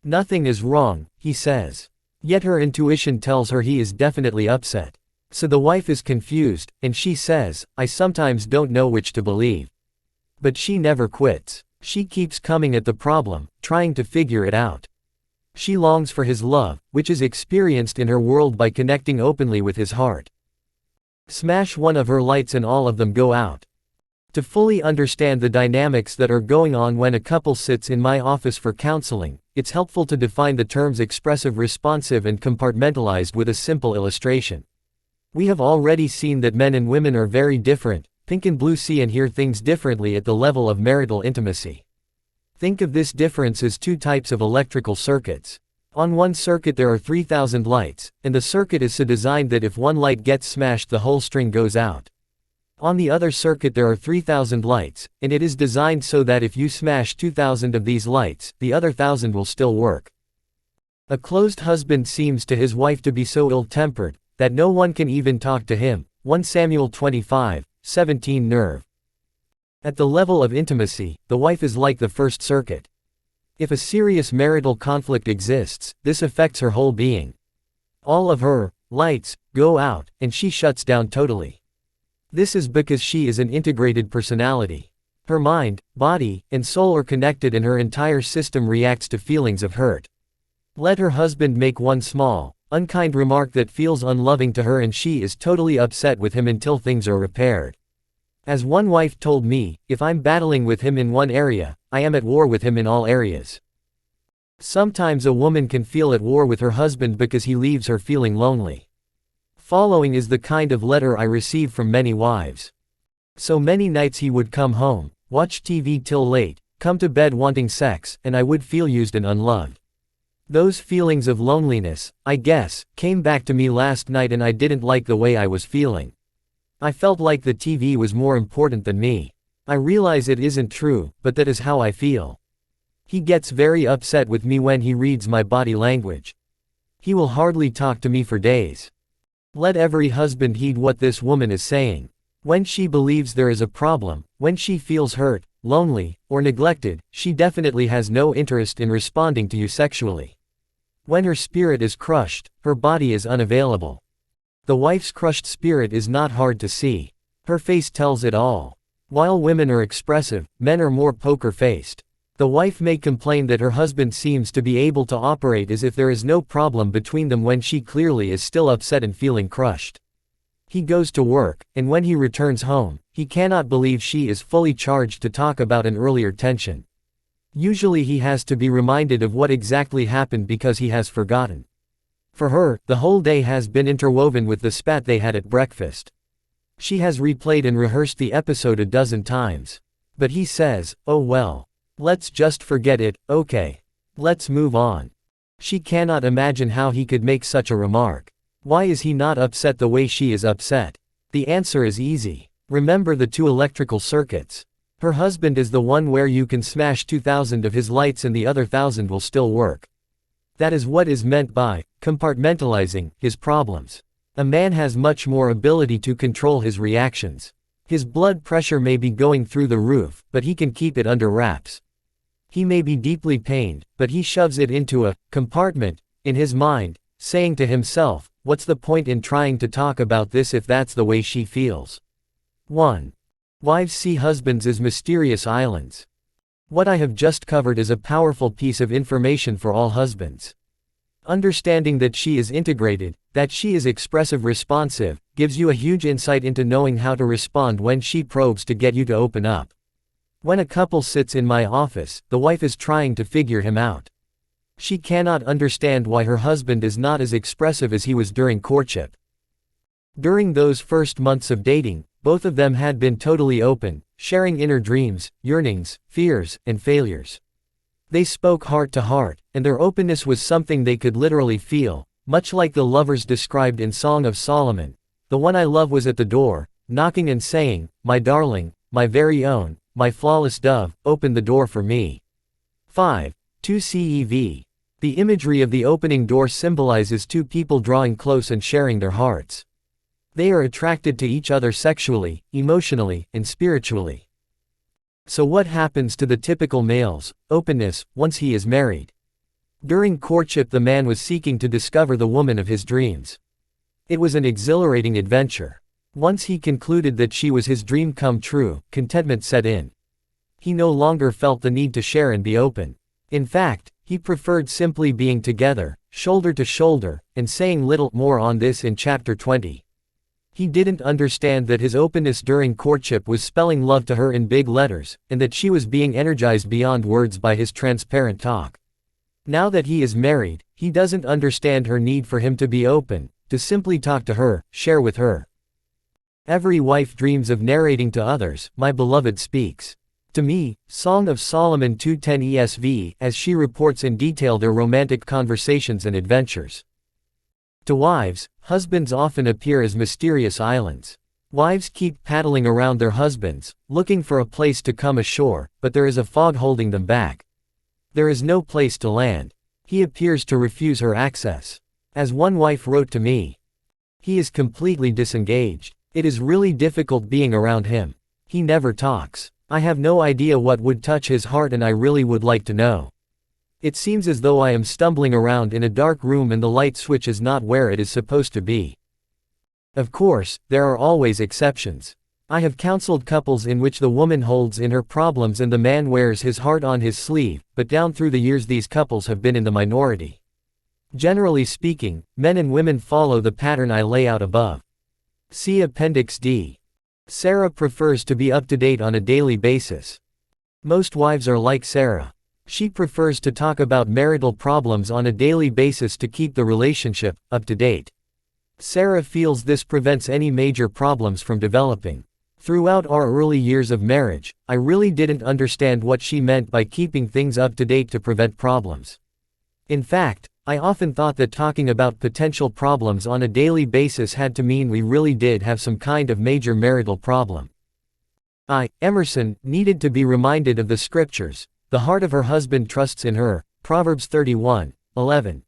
[SPEAKER 1] Nothing is wrong, he says. Yet her intuition tells her he is definitely upset. So the wife is confused, and she says, I sometimes don't know which to believe. But she never quits. She keeps coming at the problem, trying to figure it out. She longs for his love, which is experienced in her world by connecting openly with his heart. Smash one of her lights and all of them go out. To fully understand the dynamics that are going on when a couple sits in my office for counseling, it's helpful to define the terms expressive responsive and compartmentalized with a simple illustration. We have already seen that men and women are very different. Pink and blue see and hear things differently at the level of marital intimacy. Think of this difference as two types of electrical circuits. On one circuit there are 3,000 lights, and the circuit is so designed that if one light gets smashed the whole string goes out. On the other circuit there are 3,000 lights, and it is designed so that if you smash 2,000 of these lights, the other 1,000 will still work. A closed husband seems to his wife to be so ill-tempered, that no one can even talk to him. 1 Samuel 25:17 Nerve. At the level of intimacy, the wife is like the first circuit. If a serious marital conflict exists, this affects her whole being. All of her lights go out, and she shuts down totally. This is because she is an integrated personality. Her mind, body, and soul are connected and her entire system reacts to feelings of hurt. Let her husband make one small, unkind remark that feels unloving to her and she is totally upset with him until things are repaired. As one wife told me, if I'm battling with him in one area, I am at war with him in all areas. Sometimes a woman can feel at war with her husband because he leaves her feeling lonely. Following is the kind of letter I receive from many wives. So many nights he would come home, watch TV till late, come to bed wanting sex, and I would feel used and unloved. Those feelings of loneliness, I guess, came back to me last night and I didn't like the way I was feeling. I felt like the TV was more important than me. I realize it isn't true, but that is how I feel. He gets very upset with me when he reads my body language. He will hardly talk to me for days. Let every husband heed what this woman is saying. When she believes there is a problem, when she feels hurt, lonely, or neglected, she definitely has no interest in responding to you sexually. When her spirit is crushed, her body is unavailable. The wife's crushed spirit is not hard to see. Her face tells it all. While women are expressive, men are more poker-faced. The wife may complain that her husband seems to be able to operate as if there is no problem between them when she clearly is still upset and feeling crushed. He goes to work, and when he returns home, he cannot believe she is fully charged to talk about an earlier tension. Usually he has to be reminded of what exactly happened because he has forgotten. For her, the whole day has been interwoven with the spat they had at breakfast. She has replayed and rehearsed the episode a dozen times. But he says, oh well. Let's just forget it, okay. Let's move on. She cannot imagine how he could make such a remark. Why is he not upset the way she is upset? The answer is easy. Remember the two electrical circuits. Her husband is the one where you can smash 2,000 of his lights and the other 1,000 will still work. That is what is meant by compartmentalizing his problems. A man has much more ability to control his reactions. His blood pressure may be going through the roof, but he can keep it under wraps. He may be deeply pained, but he shoves it into a compartment in his mind, saying to himself, what's the point in trying to talk about this if that's the way she feels? 1. Wives see husbands as mysterious islands. What I have just covered is a powerful piece of information for all husbands. Understanding that she is integrated, that she is expressive responsive, gives you a huge insight into knowing how to respond when she probes to get you to open up. When a couple sits in my office, the wife is trying to figure him out. She cannot understand why her husband is not as expressive as he was during courtship. During those first months of dating, both of them had been totally open, sharing inner dreams, yearnings, fears, and failures. They spoke heart to heart, and their openness was something they could literally feel, much like the lovers described in Song of Solomon. The one I love was at the door, knocking and saying, "My darling, my very own, my flawless dove, open the door for me." 5. 2 CEV. The imagery of the opening door symbolizes two people drawing close and sharing their hearts. They are attracted to each other sexually, emotionally, and spiritually. So what happens to the typical male's openness once he is married? During courtship the man was seeking to discover the woman of his dreams. It was an exhilarating adventure. Once he concluded that she was his dream come true, contentment set in. He no longer felt the need to share and be open. In fact, he preferred simply being together, shoulder to shoulder, and saying little more on this in chapter 20. He didn't understand that his openness during courtship was spelling love to her in big letters, and that she was being energized beyond words by his transparent talk. Now that he is married, he doesn't understand her need for him to be open, to simply talk to her, share with her. Every wife dreams of narrating to others, "My beloved speaks to me," Song of Solomon 2:10 ESV, as she reports in detail their romantic conversations and adventures. To wives, husbands often appear as mysterious islands. Wives keep paddling around their husbands, looking for a place to come ashore, but there is a fog holding them back. There is no place to land. He appears to refuse her access. As one wife wrote to me, "He is completely disengaged. It is really difficult being around him. He never talks. I have no idea what would touch his heart and I really would like to know. It seems as though I am stumbling around in a dark room and the light switch is not where it is supposed to be." Of course, there are always exceptions. I have counseled couples in which the woman holds in her problems and the man wears his heart on his sleeve, but down through the years these couples have been in the minority. Generally speaking, men and women follow the pattern I lay out above. See Appendix D. Sarah prefers to be up to date on a daily basis. Most wives are like Sarah. She prefers to talk about marital problems on a daily basis to keep the relationship up to date. Sarah feels this prevents any major problems from developing. Throughout our early years of marriage, I really didn't understand what she meant by keeping things up to date to prevent problems. In fact, I often thought that talking about potential problems on a daily basis had to mean we really did have some kind of major marital problem. Emerson, needed to be reminded of the scriptures. The heart of her husband trusts in her, Proverbs 31:11.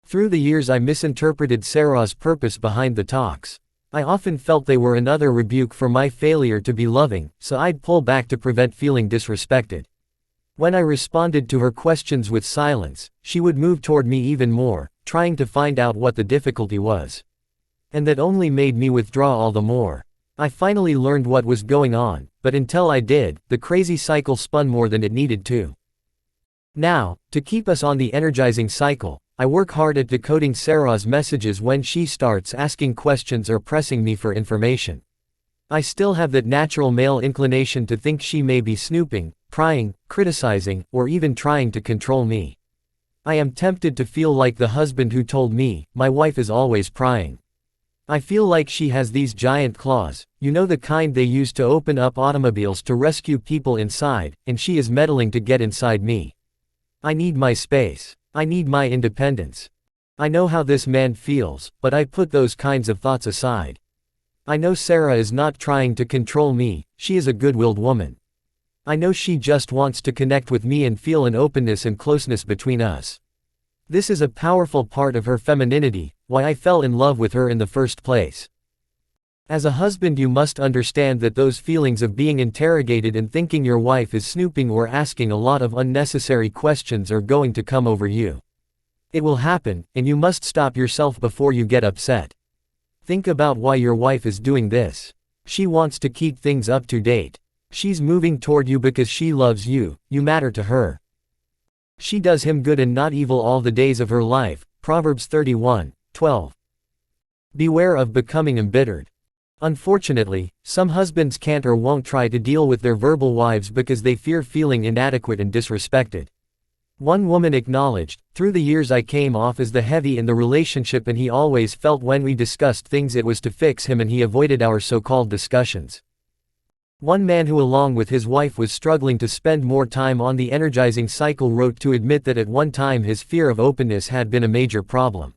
[SPEAKER 1] Through the years I misinterpreted Sarah's purpose behind the talks. I often felt they were another rebuke for my failure to be loving, so I'd pull back to prevent feeling disrespected. When I responded to her questions with silence, she would move toward me even more, trying to find out what the difficulty was. And that only made me withdraw all the more. I finally learned what was going on, but until I did, the crazy cycle spun more than it needed to. Now, to keep us on the energizing cycle, I work hard at decoding Sarah's messages when she starts asking questions or pressing me for information. I still have that natural male inclination to think she may be snooping, prying, criticizing, or even trying to control me. I am tempted to feel like the husband who told me, "My wife is always prying." I feel like she has these giant claws, you know, the kind they use to open up automobiles to rescue people inside, and she is meddling to get inside me. I need my space. I need my independence. I know how this man feels, but I put those kinds of thoughts aside. I know Sarah is not trying to control me, she is a good-willed woman. I know she just wants to connect with me and feel an openness and closeness between us. This is a powerful part of her femininity, why I fell in love with her in the first place. As a husband, you must understand that those feelings of being interrogated and thinking your wife is snooping or asking a lot of unnecessary questions are going to come over you. It will happen, and you must stop yourself before you get upset. Think about why your wife is doing this. She wants to keep things up to date. She's moving toward you because she loves you, you matter to her. She does him good and not evil all the days of her life. Proverbs 31:12. Beware of becoming embittered. Unfortunately, some husbands can't or won't try to deal with their verbal wives because they fear feeling inadequate and disrespected. One woman acknowledged, "Through the years I came off as the heavy in the relationship and he always felt when we discussed things it was to fix him and he avoided our so-called discussions." One man who along with his wife was struggling to spend more time on the energizing cycle wrote to admit that at one time his fear of openness had been a major problem.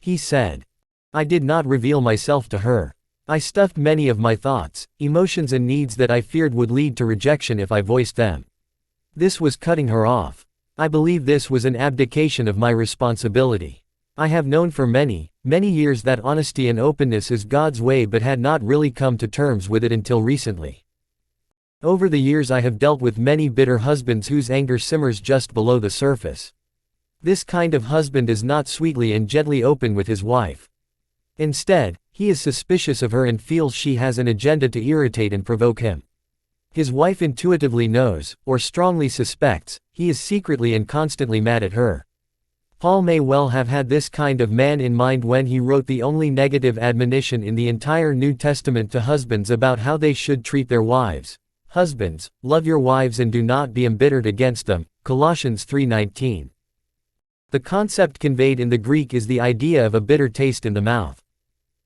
[SPEAKER 1] He said, "I did not reveal myself to her. I stuffed many of my thoughts, emotions and needs that I feared would lead to rejection if I voiced them. This was cutting her off. I believe this was an abdication of my responsibility. I have known for many, many years that honesty and openness is God's way but had not really come to terms with it until recently. Over the years I have dealt with many bitter husbands whose anger simmers just below the surface. This kind of husband is not sweetly and gently open with his wife. Instead, he is suspicious of her and feels she has an agenda to irritate and provoke him. His wife intuitively knows, or strongly suspects, he is secretly and constantly mad at her. Paul may well have had this kind of man in mind when he wrote the only negative admonition in the entire New Testament to husbands about how they should treat their wives. Husbands, love your wives and do not be embittered against them. Colossians 3:19. The concept conveyed in the Greek is the idea of a bitter taste in the mouth.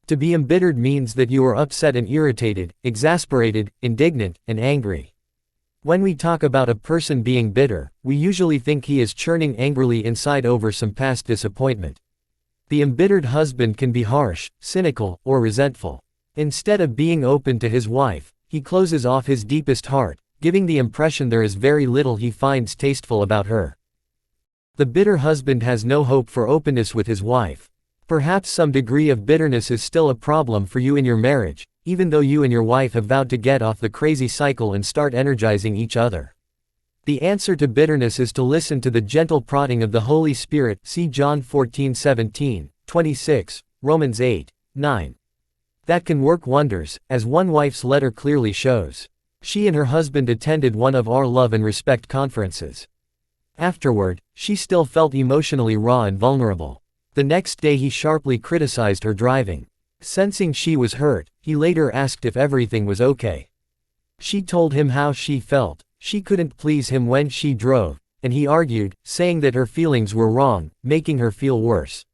[SPEAKER 1] To be embittered means that you are upset and irritated, exasperated, indignant, and angry. When we talk about a person being bitter, we usually think he is churning angrily inside over some past disappointment. The embittered husband can be harsh, cynical, or resentful. Instead of being open to his wife, he closes off his deepest heart, giving the impression there is very little he finds tasteful about her. The bitter husband has no hope for openness with his wife. Perhaps some degree of bitterness is still a problem for you in your marriage, even though you and your wife have vowed to get off the crazy cycle and start energizing each other. The answer to bitterness is to listen to the gentle prodding of the Holy Spirit. See John 14:17, 26, Romans 8:9. That can work wonders, as one wife's letter clearly shows. She and her husband attended one of our love and respect conferences. Afterward, she still felt emotionally raw and vulnerable. The next day he sharply criticized her driving. Sensing she was hurt, he later asked if everything was okay. She told him how she felt. She couldn't please him when she drove, and he argued, saying that her feelings were wrong, making her feel worse.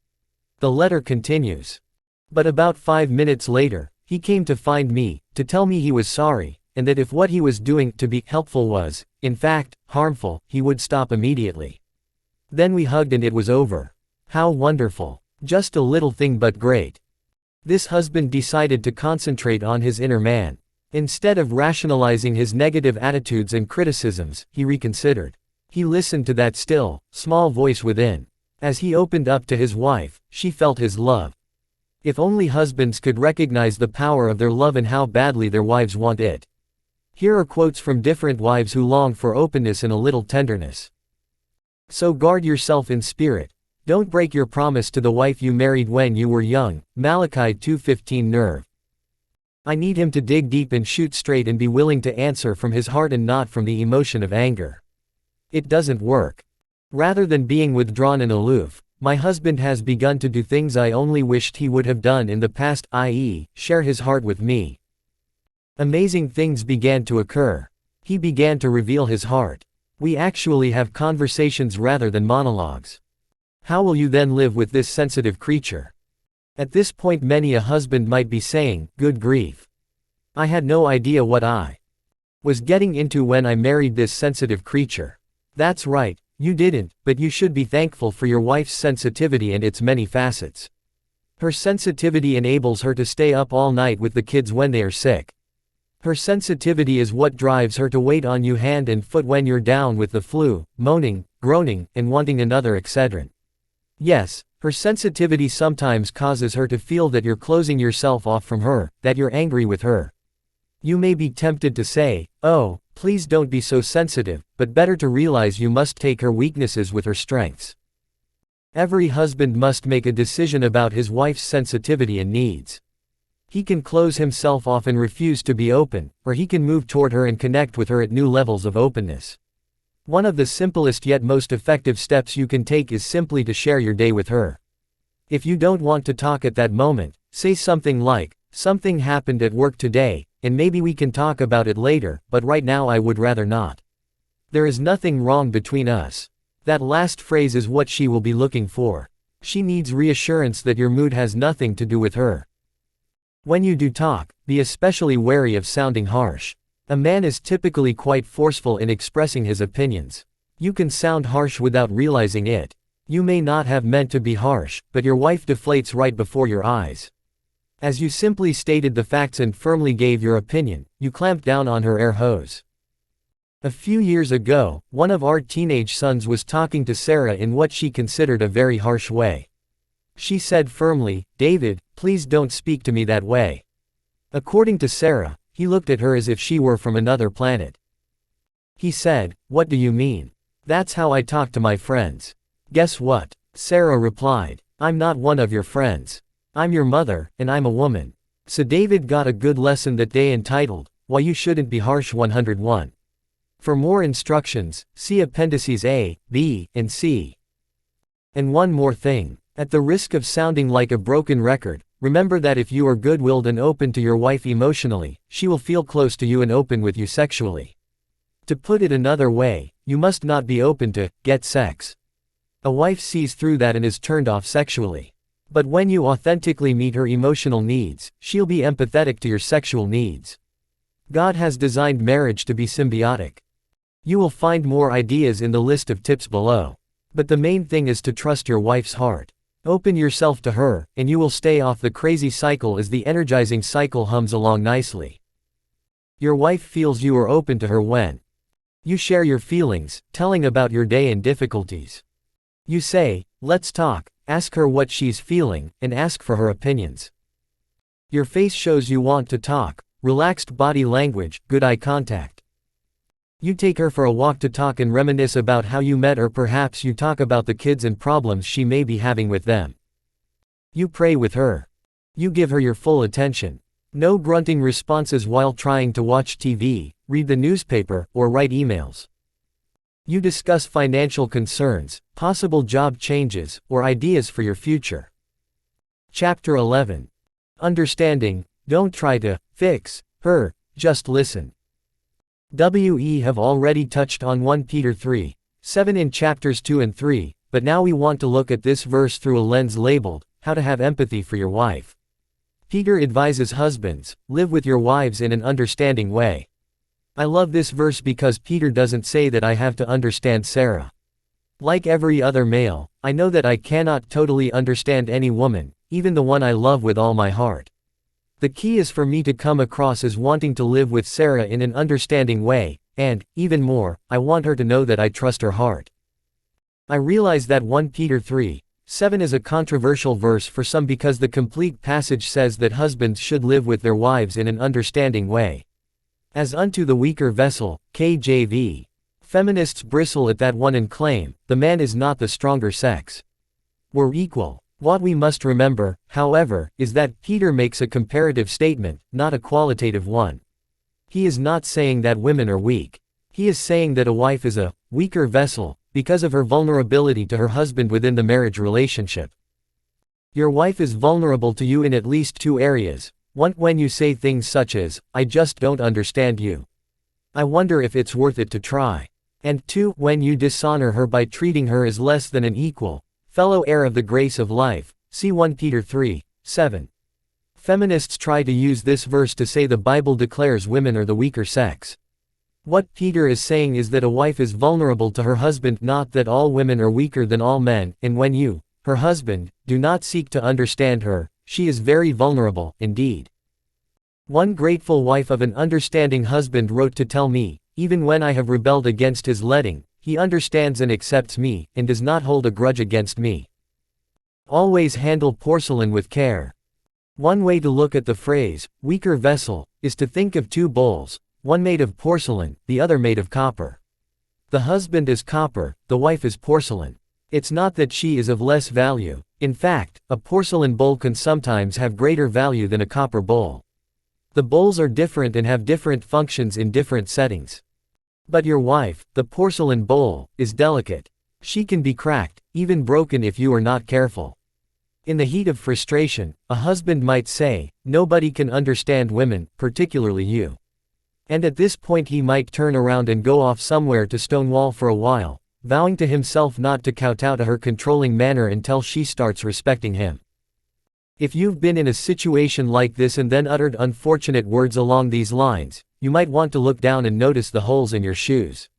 [SPEAKER 1] The letter continues. But about 5 minutes later, he came to find me, to tell me he was sorry, and that if what he was doing to be helpful was, in fact, harmful, he would stop immediately. Then we hugged and it was over. How wonderful. Just a little thing but great. This husband decided to concentrate on his inner man. Instead of rationalizing his negative attitudes and criticisms, he reconsidered. He listened to that still, small voice within. As he opened up to his wife, she felt his love. If only husbands could recognize the power of their love and how badly their wives want it. Here are quotes from different wives who long for openness and a little tenderness. So guard yourself in spirit. Don't break your promise to the wife you married when you were young. Malachi 2:15. Nerve. I need him to dig deep and shoot straight and be willing to answer from his heart and not from the emotion of anger. It doesn't work. Rather than being withdrawn and aloof, my husband has begun to do things I only wished he would have done in the past, i.e., share his heart with me. Amazing things began to occur. He began to reveal his heart. We actually have conversations rather than monologues. How will you then live with this sensitive creature? At this point many a husband might be saying, good grief. I had no idea what I was getting into when I married this sensitive creature. That's right, you didn't, but you should be thankful for your wife's sensitivity and its many facets. Her sensitivity enables her to stay up all night with the kids when they are sick. Her sensitivity is what drives her to wait on you hand and foot when you're down with the flu, moaning, groaning, and wanting another Excedrin. Yes, her sensitivity sometimes causes her to feel that you're closing yourself off from her, that you're angry with her. You may be tempted to say, "Oh, please don't be so sensitive," but better to realize you must take her weaknesses with her strengths. Every husband must make a decision about his wife's sensitivity and needs. He can close himself off and refuse to be open, or he can move toward her and connect with her at new levels of openness. One of the simplest yet most effective steps you can take is simply to share your day with her. If you don't want to talk at that moment, say something like, "Something happened at work today, and maybe we can talk about it later, but right now I would rather not. There is nothing wrong between us." That last phrase is what she will be looking for. She needs reassurance that your mood has nothing to do with her. When you do talk, be especially wary of sounding harsh. A man is typically quite forceful in expressing his opinions. You can sound harsh without realizing it. You may not have meant to be harsh, but your wife deflates right before your eyes. As you simply stated the facts and firmly gave your opinion, you clamped down on her air hose. A few years ago, one of our teenage sons was talking to Sarah in what she considered a very harsh way. She said firmly, "David, please don't speak to me that way." According to Sarah, he looked at her as if she were from another planet. He said, "What do you mean? That's how I talk to my friends." "Guess what?" Sarah replied. "I'm not one of your friends. I'm your mother, and I'm a woman." So David got a good lesson that day entitled, "Why You Shouldn't Be Harsh 101. For more instructions, see appendices A, B, and C. And one more thing. At the risk of sounding like a broken record, remember that if you are good-willed and open to your wife emotionally, she will feel close to you and open with you sexually. To put it another way, you must not be open to get sex. A wife sees through that and is turned off sexually. But when you authentically meet her emotional needs, she'll be empathetic to your sexual needs. God has designed marriage to be symbiotic. You will find more ideas in the list of tips below. But the main thing is to trust your wife's heart. Open yourself to her, and you will stay off the crazy cycle as the energizing cycle hums along nicely. Your wife feels you are open to her when you share your feelings, telling about your day and difficulties. You say, "Let's talk," ask her what she's feeling, and ask for her opinions. Your face shows you want to talk, relaxed body language, good eye contact. You take her for a walk to talk and reminisce about how you met, or perhaps you talk about the kids and problems she may be having with them. You pray with her. You give her your full attention. No grunting responses while trying to watch TV, read the newspaper, or write emails. You discuss financial concerns, possible job changes, or ideas for your future. Chapter 11. Understanding. Don't try to fix her, just listen. We have already touched on 1 Peter 3:7 in chapters 2 and 3, but now we want to look at this verse through a lens labeled, How to Have Empathy for Your Wife. Peter advises husbands, live with your wives in an understanding way. I love this verse because Peter doesn't say that I have to understand Sarah. Like every other male, I know that I cannot totally understand any woman, even the one I love with all my heart. The key is for me to come across as wanting to live with Sarah in an understanding way, and, even more, I want her to know that I trust her heart. I realize that 1 Peter 3:7 is a controversial verse for some because the complete passage says that husbands should live with their wives in an understanding way. As unto the weaker vessel, KJV. Feminists bristle at that one and claim, the man is not the stronger sex. We're equal. What we must remember, however, is that Peter makes a comparative statement, not a qualitative one. He is not saying that women are weak. He is saying that a wife is a weaker vessel because of her vulnerability to her husband within the marriage relationship. Your wife is vulnerable to you in at least 2 areas. 1, when you say things such as, "I just don't understand you. I wonder if it's worth it to try." And 2, when you dishonor her by treating her as less than an equal, fellow heir of the grace of life. See 1 Peter 3:7. Feminists try to use this verse to say the Bible declares women are the weaker sex. What Peter is saying is that a wife is vulnerable to her husband, not that all women are weaker than all men, and when you, her husband, do not seek to understand her, she is very vulnerable, indeed. One grateful wife of an understanding husband wrote to tell me, even when I have rebelled against his leading, he understands and accepts me, and does not hold a grudge against me. Always handle porcelain with care. One way to look at the phrase, weaker vessel, is to think of two bowls, one made of porcelain, the other made of copper. The husband is copper, the wife is porcelain. It's not that she is of less value. In fact, a porcelain bowl can sometimes have greater value than a copper bowl. The bowls are different and have different functions in different settings. But your wife, the porcelain bowl, is delicate. She can be cracked, even broken if you are not careful. In the heat of frustration, a husband might say, "Nobody can understand women, particularly you." And at this point he might turn around and go off somewhere to stonewall for a while, vowing to himself not to kowtow to her controlling manner until she starts respecting him. If you've been in a situation like this and then uttered unfortunate words along these lines, you might want to look down and notice the holes in your shoes.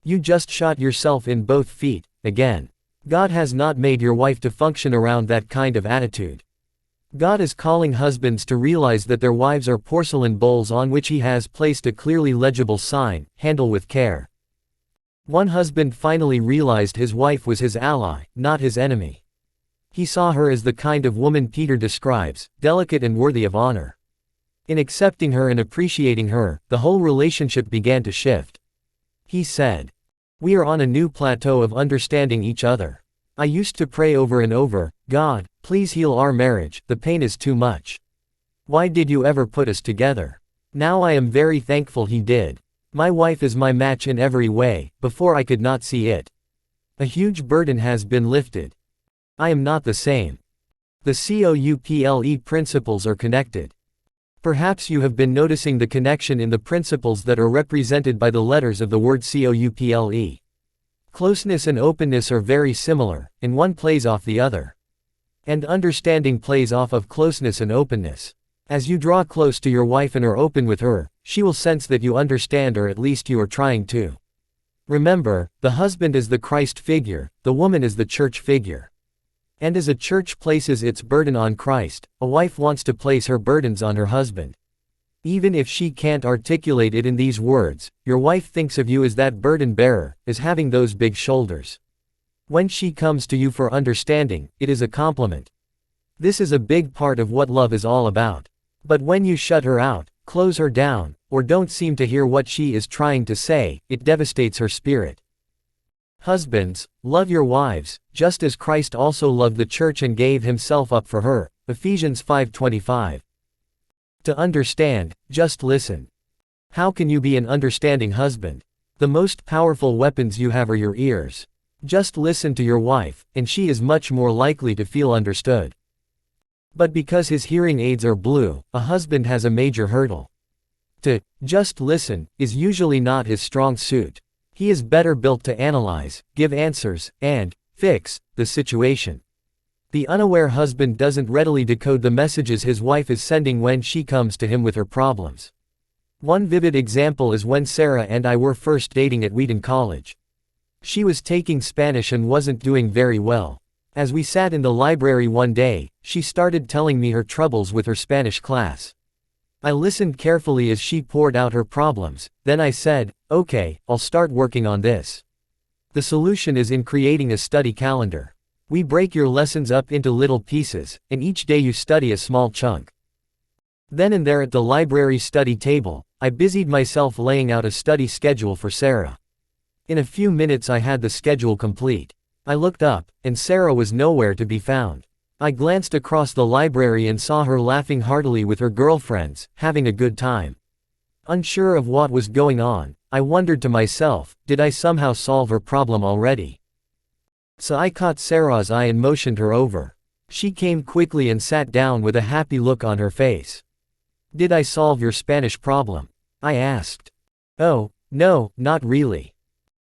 [SPEAKER 1] You just shot yourself in both feet, again. God has not made your wife to function around that kind of attitude. God is calling husbands to realize that their wives are porcelain bowls on which He has placed a clearly legible sign, "Handle with care." One husband finally realized his wife was his ally, not his enemy. He saw her as the kind of woman Peter describes, delicate and worthy of honor. In accepting her and appreciating her, the whole relationship began to shift. He said, "We are on a new plateau of understanding each other. I used to pray over and over, 'God, please heal our marriage, the pain is too much. Why did you ever put us together?' Now I am very thankful He did. My wife is my match in every way, before I could not see it. A huge burden has been lifted. I am not the same." The COUPLE principles are connected. Perhaps you have been noticing the connection in the principles that are represented by the letters of the word COUPLE. Closeness and openness are very similar, and one plays off the other. And understanding plays off of closeness and openness. As you draw close to your wife and are open with her, she will sense that you understand, or at least you are trying to. Remember, the husband is the Christ figure, the woman is the church figure. And as a church places its burden on Christ, a wife wants to place her burdens on her husband. Even if she can't articulate it in these words, your wife thinks of you as that burden bearer, as having those big shoulders. When she comes to you for understanding, it is a compliment. This is a big part of what love is all about. But when you shut her out, close her down, or don't seem to hear what she is trying to say, it devastates her spirit. Husbands, love your wives, just as Christ also loved the church and gave Himself up for her. Ephesians 5:25. To understand, just listen. How can you be an understanding husband? The most powerful weapons you have are your ears. Just listen to your wife, and she is much more likely to feel understood. But because his hearing aids are blue, a husband has a major hurdle. To just listen is usually not his strong suit. He is better built to analyze, give answers, and fix the situation. The unaware husband doesn't readily decode the messages his wife is sending when she comes to him with her problems. One vivid example is when Sarah and I were first dating at Wheaton College. She was taking Spanish and wasn't doing very well. As we sat in the library one day, she started telling me her troubles with her Spanish class. I listened carefully as she poured out her problems, then I said, "Okay, I'll start working on this." The solution is in creating a study calendar. We break your lessons up into little pieces, and each day you study a small chunk. Then and there at the library study table, I busied myself laying out a study schedule for Sarah. In a few minutes I had the schedule complete. I looked up, and Sarah was nowhere to be found. I glanced across the library and saw her laughing heartily with her girlfriends, having a good time. Unsure of what was going on, I wondered to myself, did I somehow solve her problem already? So I caught Sarah's eye and motioned her over. She came quickly and sat down with a happy look on her face. "Did I solve your Spanish problem?" I asked. "Oh, no, not really."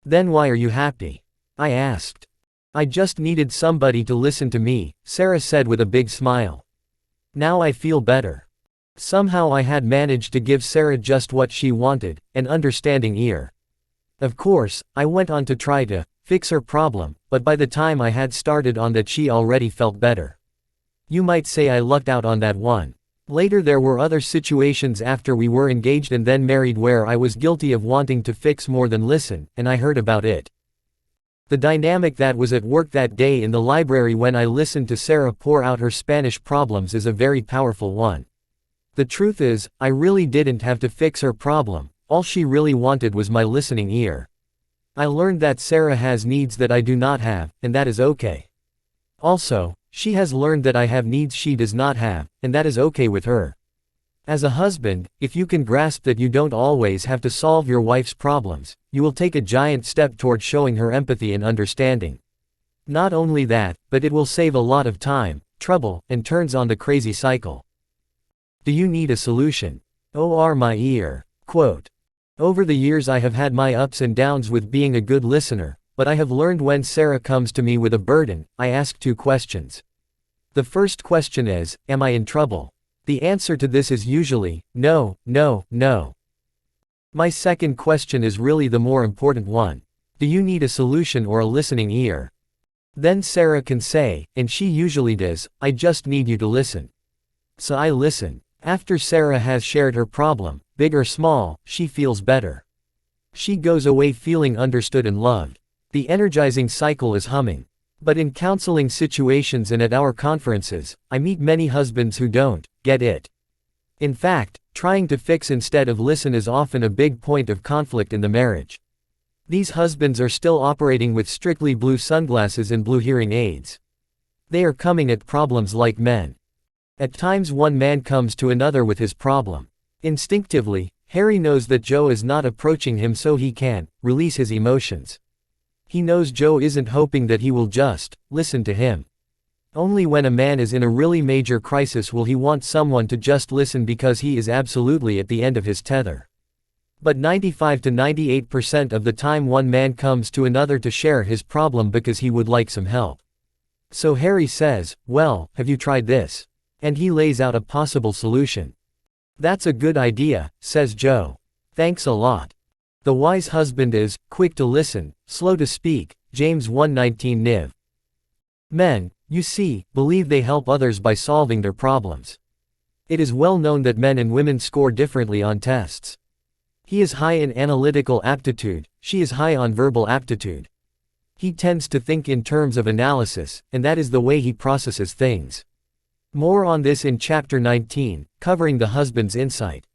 [SPEAKER 1] "Then why are you happy?" I asked. "I just needed somebody to listen to me," Sarah said with a big smile. "Now I feel better." Somehow I had managed to give Sarah just what she wanted, an understanding ear. Of course, I went on to try to fix her problem, but by the time I had started on that she already felt better. You might say I lucked out on that one. Later there were other situations after we were engaged and then married where I was guilty of wanting to fix more than listen, and I heard about it. The dynamic that was at work that day in the library when I listened to Sarah pour out her Spanish problems is a very powerful one. The truth is, I really didn't have to fix her problem, all she really wanted was my listening ear. I learned that Sarah has needs that I do not have, and that is okay. Also, she has learned that I have needs she does not have, and that is okay with her. As a husband, if you can grasp that you don't always have to solve your wife's problems, you will take a giant step toward showing her empathy and understanding. Not only that, but it will save a lot of time, trouble, and turns on the crazy cycle. Do you need a solution? Or my ear. Quote. Over the years I have had my ups and downs with being a good listener, but I have learned when Sarah comes to me with a burden, I ask two questions. The first question is, am I in trouble? The answer to this is usually, no, no, no. My second question is really the more important one. Do you need a solution or a listening ear? Then Sarah can say, and she usually does, I just need you to listen. So I listen. After Sarah has shared her problem, big or small, she feels better. She goes away feeling understood and loved. The energizing cycle is humming. But in counseling situations and at our conferences, I meet many husbands who don't get it. In fact, trying to fix instead of listen is often a big point of conflict in the marriage. These husbands are still operating with strictly blue sunglasses and blue hearing aids. They are coming at problems like men. At times one man comes to another with his problem. Instinctively, Harry knows that Joe is not approaching him so he can release his emotions. He knows Joe isn't hoping that he will just listen to him. Only when a man is in a really major crisis will he want someone to just listen because he is absolutely at the end of his tether. But 95 to 98% of the time one man comes to another to share his problem because he would like some help. So Harry says, well, have you tried this? And he lays out a possible solution. That's a good idea, says Joe. Thanks a lot. The wise husband is quick to listen, slow to speak, James 1:19 Niv. Men, you see, believe they help others by solving their problems. It is well known that men and women score differently on tests. He is high in analytical aptitude, she is high on verbal aptitude. He tends to think in terms of analysis, and that is the way he processes things. More on this in Chapter 19, covering the husband's insight.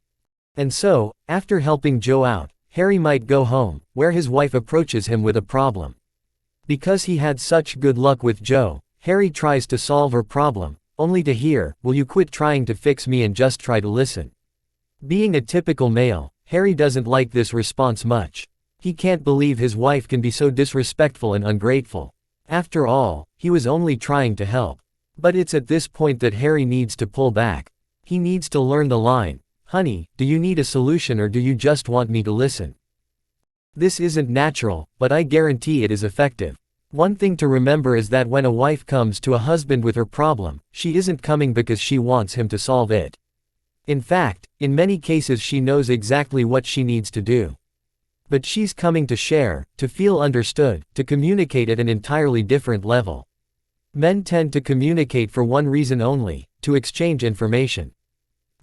[SPEAKER 1] And so, after helping Joe out, Harry might go home, where his wife approaches him with a problem. Because he had such good luck with Joe, Harry tries to solve her problem, only to hear, will you quit trying to fix me and just try to listen? Being a typical male, Harry doesn't like this response much. He can't believe his wife can be so disrespectful and ungrateful. After all, he was only trying to help. But it's at this point that Harry needs to pull back. He needs to learn the line, honey, do you need a solution or do you just want me to listen? This isn't natural, but I guarantee it is effective. One thing to remember is that when a wife comes to a husband with her problem, she isn't coming because she wants him to solve it. In fact, in many cases she knows exactly what she needs to do. But she's coming to share, to feel understood, to communicate at an entirely different level. Men tend to communicate for one reason only, to exchange information.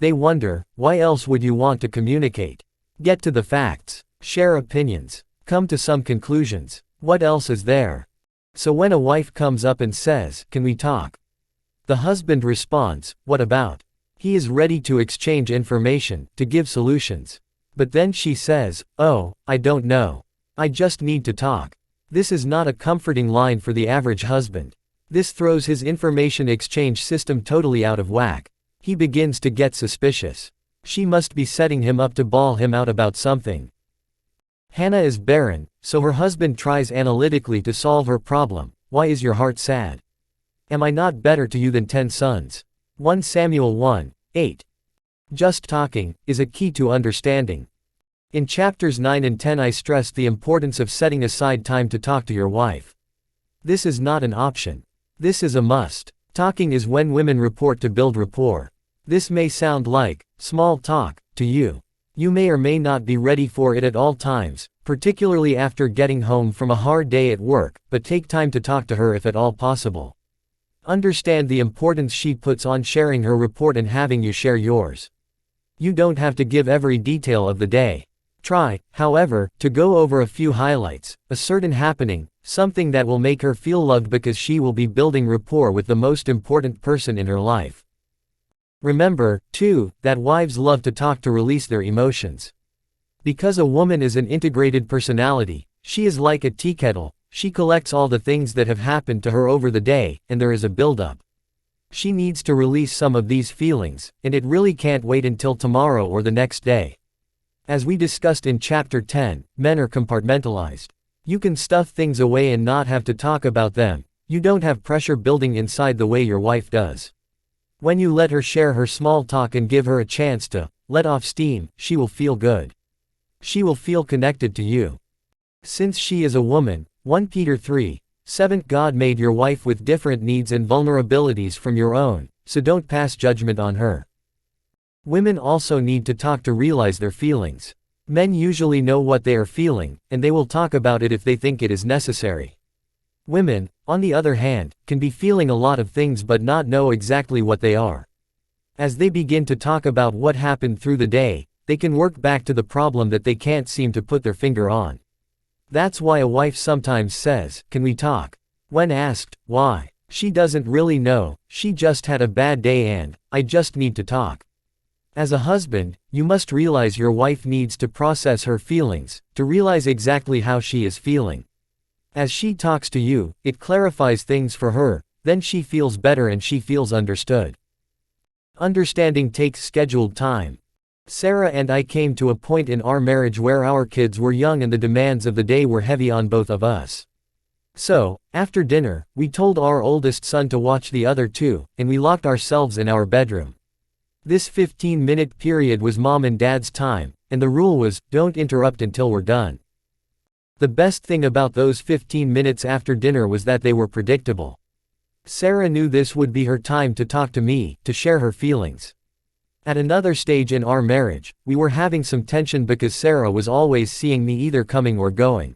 [SPEAKER 1] They wonder, why else would you want to communicate? Get to the facts, share opinions, come to some conclusions. What else is there? So when a wife comes up and says, can we talk? The husband responds, what about? He is ready to exchange information, to give solutions. But then she says, oh, I don't know. I just need to talk. This is not a comforting line for the average husband. This throws his information exchange system totally out of whack. He begins to get suspicious. She must be setting him up to bawl him out about something. Hannah is barren, so her husband tries analytically to solve her problem. Why is your heart sad? Am I not better to you than 10 sons? 1 Samuel 1:8. Just talking is a key to understanding. In chapters 9 and 10 I stressed the importance of setting aside time to talk to your wife. This is not an option. This is a must. Talking is when women report to build rapport. This may sound like small talk to you. You may or may not be ready for it at all times, particularly after getting home from a hard day at work, but take time to talk to her if at all possible. Understand the importance she puts on sharing her report and having you share yours. You don't have to give every detail of the day. Try, however, to go over a few highlights, a certain happening, something that will make her feel loved because she will be building rapport with the most important person in her life. Remember, too, that wives love to talk to release their emotions. Because a woman is an integrated personality, she is like a tea kettle, she collects all the things that have happened to her over the day, and there is a buildup. She needs to release some of these feelings, and it really can't wait until tomorrow or the next day. As we discussed in Chapter 10, men are compartmentalized. You can stuff things away and not have to talk about them. You don't have pressure building inside the way your wife does. When you let her share her small talk and give her a chance to let off steam, she will feel good. She will feel connected to you. Since she is a woman, 1 Peter 3:7 God made your wife with different needs and vulnerabilities from your own, so don't pass judgment on her. Women also need to talk to realize their feelings. Men usually know what they are feeling, and they will talk about it if they think it is necessary. Women, on the other hand, can be feeling a lot of things but not know exactly what they are. As they begin to talk about what happened through the day, they can work back to the problem that they can't seem to put their finger on. That's why a wife sometimes says, "Can we talk?" when asked, why. She doesn't really know, she just had a bad day and, "I just need to talk." As a husband, you must realize your wife needs to process her feelings, to realize exactly how she is feeling. As she talks to you, it clarifies things for her, then she feels better and she feels understood. Understanding takes scheduled time. Sarah and I came to a point in our marriage where our kids were young and the demands of the day were heavy on both of us. So, after dinner, we told our oldest son to watch the other two, and we locked ourselves in our bedroom. This 15-minute period was mom and dad's time, and the rule was, don't interrupt until we're done. The best thing about those 15 minutes after dinner was that they were predictable. Sarah knew this would be her time to talk to me, to share her feelings. At another stage in our marriage, we were having some tension because Sarah was always seeing me either coming or going.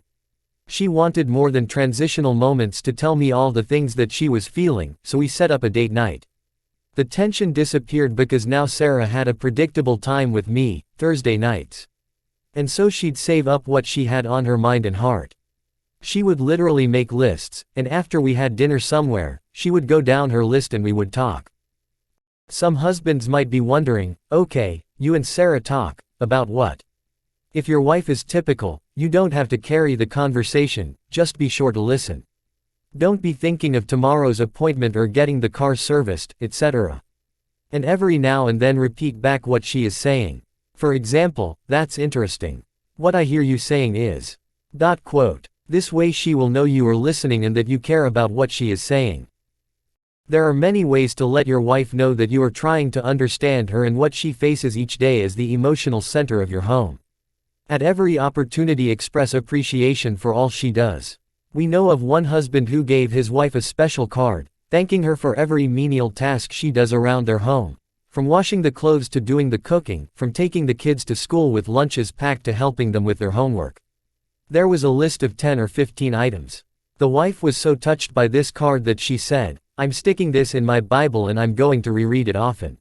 [SPEAKER 1] She wanted more than transitional moments to tell me all the things that she was feeling, so we set up a date night. The tension disappeared because now Sarah had a predictable time with me, Thursday nights. And so she'd save up what she had on her mind and heart. She would literally make lists, and after we had dinner somewhere, she would go down her list and we would talk. Some husbands might be wondering, okay, you and Sarah talk, about what? If your wife is typical, you don't have to carry the conversation, just be sure to listen. Don't be thinking of tomorrow's appointment or getting the car serviced, etc. And every now and then repeat back what she is saying. For example, "That's interesting. What I hear you saying is." This way she will know you are listening and that you care about what she is saying. There are many ways to let your wife know that you are trying to understand her and what she faces each day as the emotional center of your home. At every opportunity express appreciation for all she does. We know of one husband who gave his wife a special card, thanking her for every menial task she does around their home. From washing the clothes to doing the cooking, from taking the kids to school with lunches packed to helping them with their homework. There was a list of 10 or 15 items. The wife was so touched by this card that she said, "I'm sticking this in my Bible and I'm going to reread it often."